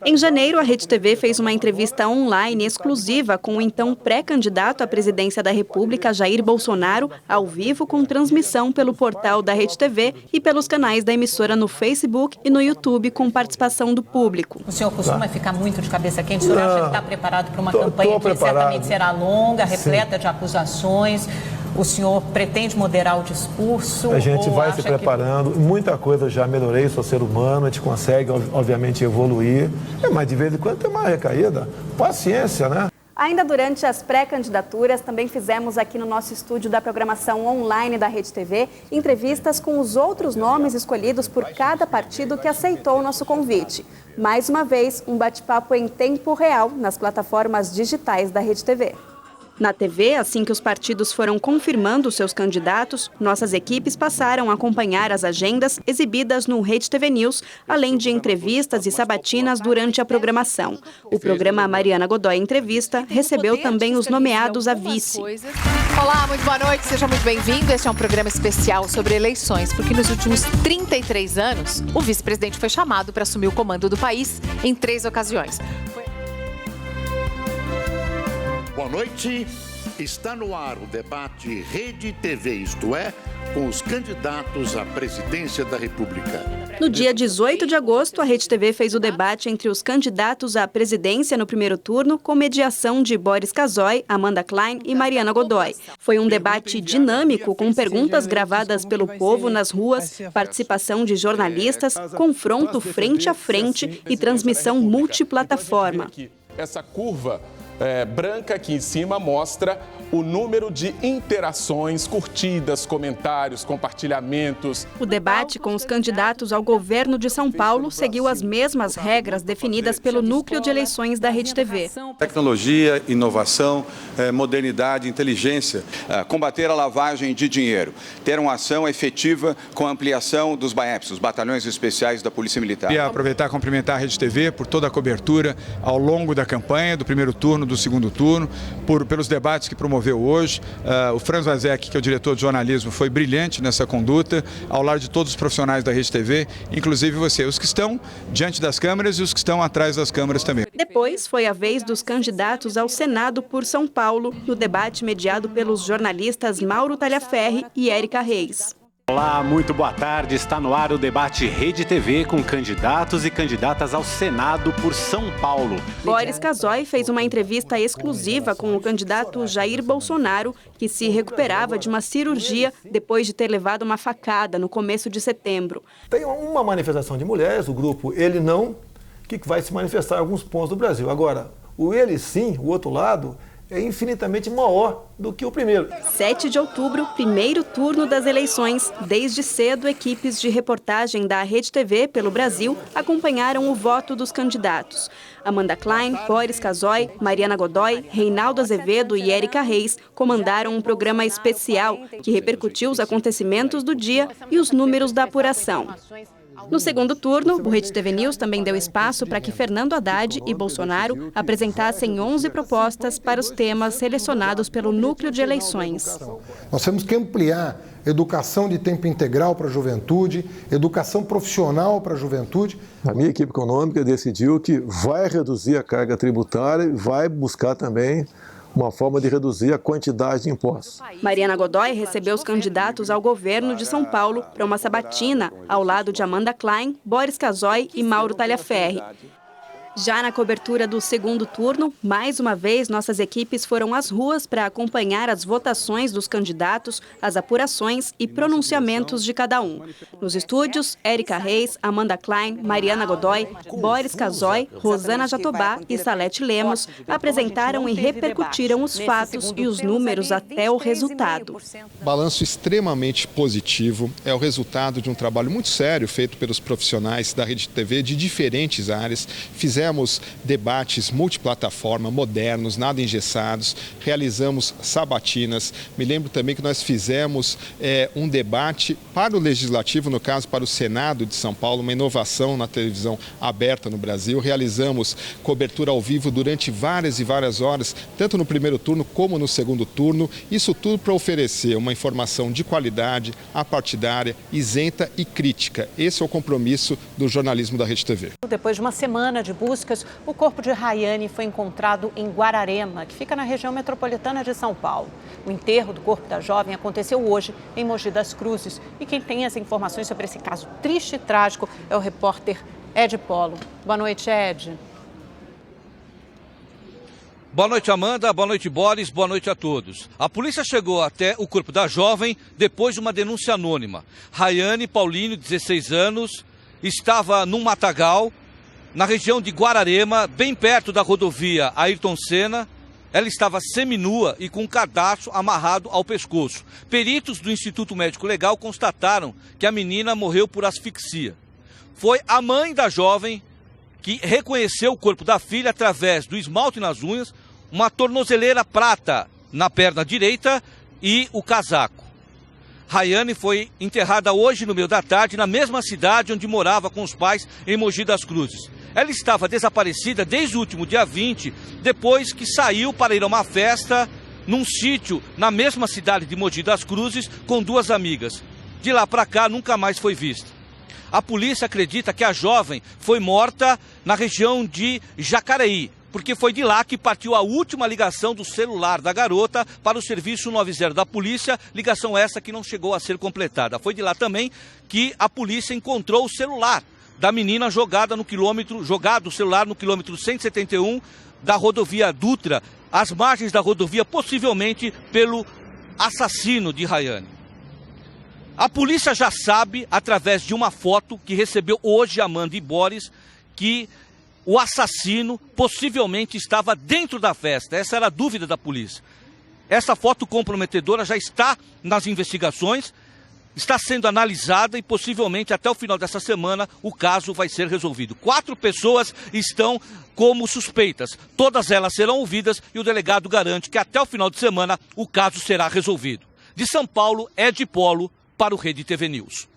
Em janeiro, a Rede TV fez uma entrevista online exclusiva com o então pré-candidato à presidência da República, Jair Bolsonaro, ao vivo com transmissão pelo portal da Rede TV e pelos canais da emissora no Facebook e no YouTube, com participação do público. O senhor costuma ficar muito de cabeça quente? O senhor acha que está preparado para uma campanha que certamente será longa, repleta de acusações? O senhor pretende moderar o discurso? A gente vai se preparando, muita coisa já melhorei, sou ser humano, a gente consegue, obviamente, evoluir. Mas de vez em quando tem uma recaída. Paciência, né? Ainda durante as pré-candidaturas, também fizemos aqui no nosso estúdio da programação online da Rede TV entrevistas com os outros nomes escolhidos por cada partido que aceitou o nosso convite. Mais uma vez, um bate-papo em tempo real nas plataformas digitais da Rede TV. Na TV, assim que os partidos foram confirmando seus candidatos, nossas equipes passaram a acompanhar as agendas exibidas no Rede TV News, além de entrevistas e sabatinas durante a programação. O programa Mariana Godoy Entrevista recebeu também os nomeados a vice. Olá, muito boa noite, seja muito bem-vindo. Este é um programa especial sobre eleições, porque nos últimos 33 anos, o vice-presidente foi chamado para assumir o comando do país em 3 ocasiões. Boa noite, está no ar o debate Rede TV, isto é, com os candidatos à presidência da República. No dia 18 de agosto, a Rede TV fez o debate entre os candidatos à presidência no primeiro turno, com mediação de Boris Casoy, Amanda Klein e Mariana Godoy. Foi um debate dinâmico, com perguntas gravadas pelo povo nas ruas, participação de jornalistas, confronto frente a frente e transmissão multiplataforma. Essa curva branca aqui em cima mostra o número de interações, curtidas, comentários, compartilhamentos. O debate com os candidatos ao governo de São Paulo seguiu as mesmas regras definidas pelo Núcleo de Eleições da Rede TV. Tecnologia, inovação, modernidade, inteligência, combater a lavagem de dinheiro, ter uma ação efetiva com a ampliação dos BAEPs, os Batalhões Especiais da Polícia Militar. Queria aproveitar e cumprimentar a Rede TV por toda a cobertura ao longo da campanha, do primeiro turno, do segundo turno, pelos debates que promoveu hoje. O Franz Wazek, que é o diretor de jornalismo, foi brilhante nessa conduta, ao lado de todos os profissionais da Rede TV, inclusive você, os que estão diante das câmeras e os que estão atrás das câmeras também. Depois foi a vez dos candidatos ao Senado por São Paulo, no debate mediado pelos jornalistas Mauro Talhaferri e Érica Reis. Olá, muito boa tarde. Está no ar o debate Rede TV com candidatos e candidatas ao Senado por São Paulo. Boris Casoy fez uma entrevista exclusiva com o candidato Jair Bolsonaro, que se recuperava de uma cirurgia depois de ter levado uma facada no começo de setembro. Tem uma manifestação de mulheres, o grupo Ele Não, que vai se manifestar em alguns pontos do Brasil. Agora, o Ele Sim, o outro lado, é infinitamente maior do que o primeiro. 7 de outubro, primeiro turno das eleições. Desde cedo, equipes de reportagem da Rede TV pelo Brasil acompanharam o voto dos candidatos. Amanda Klein, Boris Casoy, Mariana Godoy, Reinaldo Azevedo e Érica Reis comandaram um programa especial que repercutiu os acontecimentos do dia e os números da apuração. No segundo turno, o Rede TV News também deu espaço para que Fernando Haddad e Bolsonaro apresentassem 11 propostas para os temas selecionados pelo Núcleo de Eleições. Nós temos que ampliar educação de tempo integral para a juventude, educação profissional para a juventude. A minha equipe econômica decidiu que vai reduzir a carga tributária e vai buscar também uma forma de reduzir a quantidade de impostos. Mariana Godoy recebeu os candidatos ao governo de São Paulo para uma sabatina, ao lado de Amanda Klein, Boris Casoy e Mauro Talhaferri. Já na cobertura do segundo turno, mais uma vez, nossas equipes foram às ruas para acompanhar as votações dos candidatos, as apurações e pronunciamentos de cada um. Nos estúdios, Érica Reis, Amanda Klein, Mariana Godoy, Boris Casoy, Rosana Jatobá e Salete Lemos apresentaram e repercutiram os fatos e os números até o resultado. Balanço extremamente positivo, é o resultado de um trabalho muito sério feito pelos profissionais da Rede TV de diferentes áreas. Fizemos debates multiplataforma, modernos, nada engessados, realizamos sabatinas. Me lembro também que nós fizemos um debate para o Legislativo, no caso para o Senado de São Paulo, uma inovação na televisão aberta no Brasil. Realizamos cobertura ao vivo durante várias e várias horas, tanto no primeiro turno como no segundo turno. Isso tudo para oferecer uma informação de qualidade, apartidária, isenta e crítica. Esse é o compromisso do jornalismo da Rede TV. Depois de uma semana de buscas, o corpo de Rayane foi encontrado em Guararema, que fica na região metropolitana de São Paulo. O enterro do corpo da jovem aconteceu hoje em Mogi das Cruzes. E quem tem as informações sobre esse caso triste e trágico é o repórter Ed Polo. Boa noite, Ed. Boa noite, Amanda. Boa noite, Boris. Boa noite a todos. A polícia chegou até o corpo da jovem depois de uma denúncia anônima. Rayane Paulinho, 16 anos, estava num matagal na região de Guararema, bem perto da rodovia Ayrton Senna. Ela estava seminua e com um cadastro amarrado ao pescoço. Peritos do Instituto Médico Legal constataram que a menina morreu por asfixia. Foi a mãe da jovem que reconheceu o corpo da filha através do esmalte nas unhas, uma tornozeleira prata na perna direita e o casaco. Rayane foi enterrada hoje no meio da tarde na mesma cidade onde morava com os pais, em Mogi das Cruzes. Ela estava desaparecida desde o último dia 20, depois que saiu para ir a uma festa num sítio na mesma cidade de Mogi das Cruzes com 2 amigas. De lá para cá nunca mais foi vista. A polícia acredita que a jovem foi morta na região de Jacareí, porque foi de lá que partiu a última ligação do celular da garota para o serviço 90 da polícia, ligação essa que não chegou a ser completada. Foi de lá também que a polícia encontrou o celular da menina jogado o celular no quilômetro 171 da rodovia Dutra, às margens da rodovia, possivelmente pelo assassino de Rayane. A polícia já sabe, através de uma foto que recebeu hoje Amanda e Boris, que o assassino possivelmente estava dentro da festa. Essa era a dúvida da polícia. Essa foto comprometedora já está nas investigações, está sendo analisada e possivelmente até o final dessa semana o caso vai ser resolvido. 4 pessoas estão como suspeitas. Todas elas serão ouvidas e o delegado garante que até o final de semana o caso será resolvido. De São Paulo, Ed Polo, para o Rede TV News.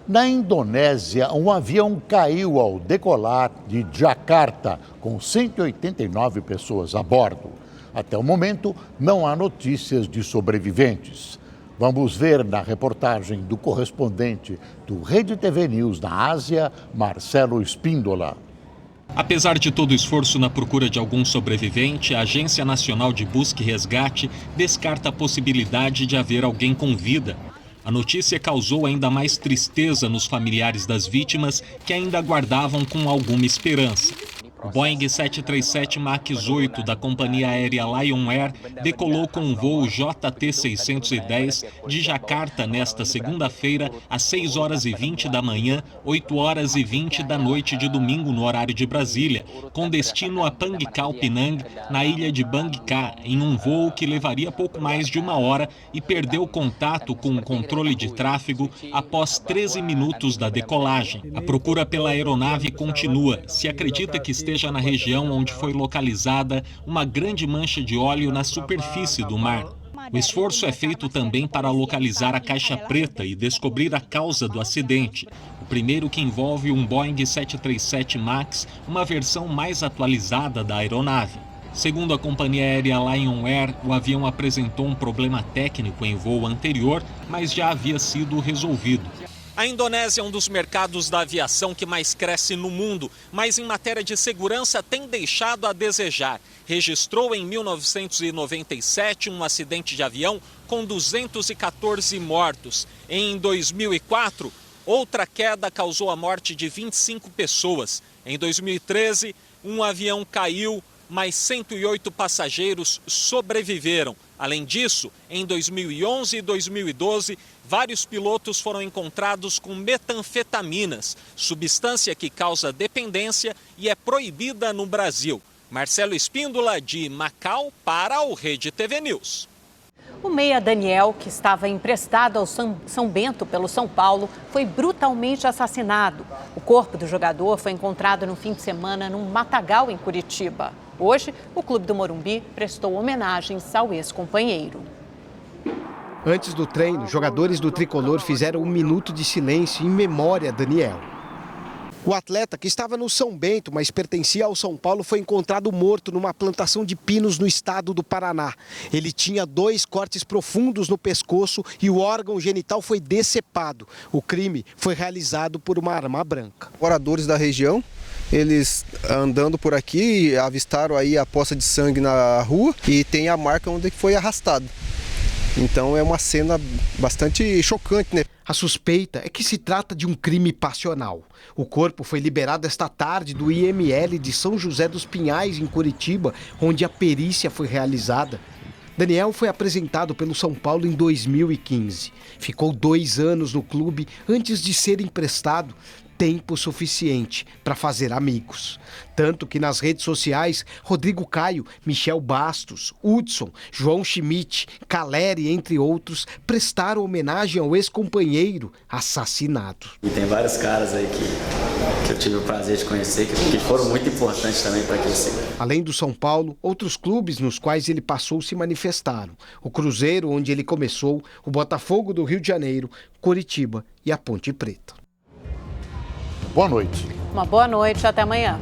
Na Indonésia, um avião caiu ao decolar de Jakarta, com 189 pessoas a bordo. Até o momento, não há notícias de sobreviventes. Vamos ver na reportagem do correspondente do Rede TV News na Ásia, Marcelo Espíndola. Apesar de todo o esforço na procura de algum sobrevivente, a Agência Nacional de Busca e Resgate descarta a possibilidade de haver alguém com vida. A notícia causou ainda mais tristeza nos familiares das vítimas, que ainda aguardavam com alguma esperança. O Boeing 737 MAX 8 da companhia aérea Lion Air decolou com o voo JT-610 de Jakarta nesta segunda-feira às 6h20 da manhã, 8h20 da noite de domingo no horário de Brasília, com destino a Pangkal Pinang, na ilha de Bang Ka, em um voo que levaria pouco mais de 1 hora e perdeu contato com o controle de tráfego após 13 minutos da decolagem. A procura pela aeronave continua. Se acredita que esteja na região onde foi localizada uma grande mancha de óleo na superfície do mar. O esforço é feito também para localizar a caixa preta e descobrir a causa do acidente. O primeiro que envolve um Boeing 737 MAX, uma versão mais atualizada da aeronave. Segundo a companhia aérea Lion Air, o avião apresentou um problema técnico em voo anterior, mas já havia sido resolvido. A Indonésia é um dos mercados da aviação que mais cresce no mundo, mas em matéria de segurança tem deixado a desejar. Registrou em 1997 um acidente de avião com 214 mortos. Em 2004, outra queda causou a morte de 25 pessoas. Em 2013, um avião caiu, mas 108 passageiros sobreviveram. Além disso, em 2011 e 2012, vários pilotos foram encontrados com metanfetaminas, substância que causa dependência e é proibida no Brasil. Marcelo Espíndola, de Macau, para o Rede TV News. O meia Daniel, que estava emprestado ao São Bento pelo São Paulo, foi brutalmente assassinado. O corpo do jogador foi encontrado no fim de semana num matagal em Curitiba. Hoje, o Clube do Morumbi prestou homenagens ao ex-companheiro. Antes do treino, jogadores do tricolor fizeram 1 minuto de silêncio em memória a Daniel. O atleta, que estava no São Bento, mas pertencia ao São Paulo, foi encontrado morto numa plantação de pinos no estado do Paraná. Ele tinha 2 cortes profundos no pescoço e o órgão genital foi decepado. O crime foi realizado por uma arma branca. Moradores da região, eles andando por aqui, avistaram aí a poça de sangue na rua e tem a marca onde foi arrastado. Então é uma cena bastante chocante, né? A suspeita é que se trata de um crime passional. O corpo foi liberado esta tarde do IML de São José dos Pinhais, em Curitiba, onde a perícia foi realizada. Daniel foi apresentado pelo São Paulo em 2015. Ficou 2 anos no clube antes de ser emprestado. tempo suficiente para fazer amigos. Tanto que nas redes sociais, Rodrigo Caio, Michel Bastos, Hudson, João Schmidt, Caleri, entre outros, prestaram homenagem ao ex-companheiro assassinado. E tem vários caras aí que eu tive o prazer de conhecer, que foram muito importantes também para crescer. Além do São Paulo, outros clubes nos quais ele passou se manifestaram. O Cruzeiro, onde ele começou, o Botafogo do Rio de Janeiro, Coritiba e a Ponte Preta. Boa noite. Uma boa noite, até amanhã.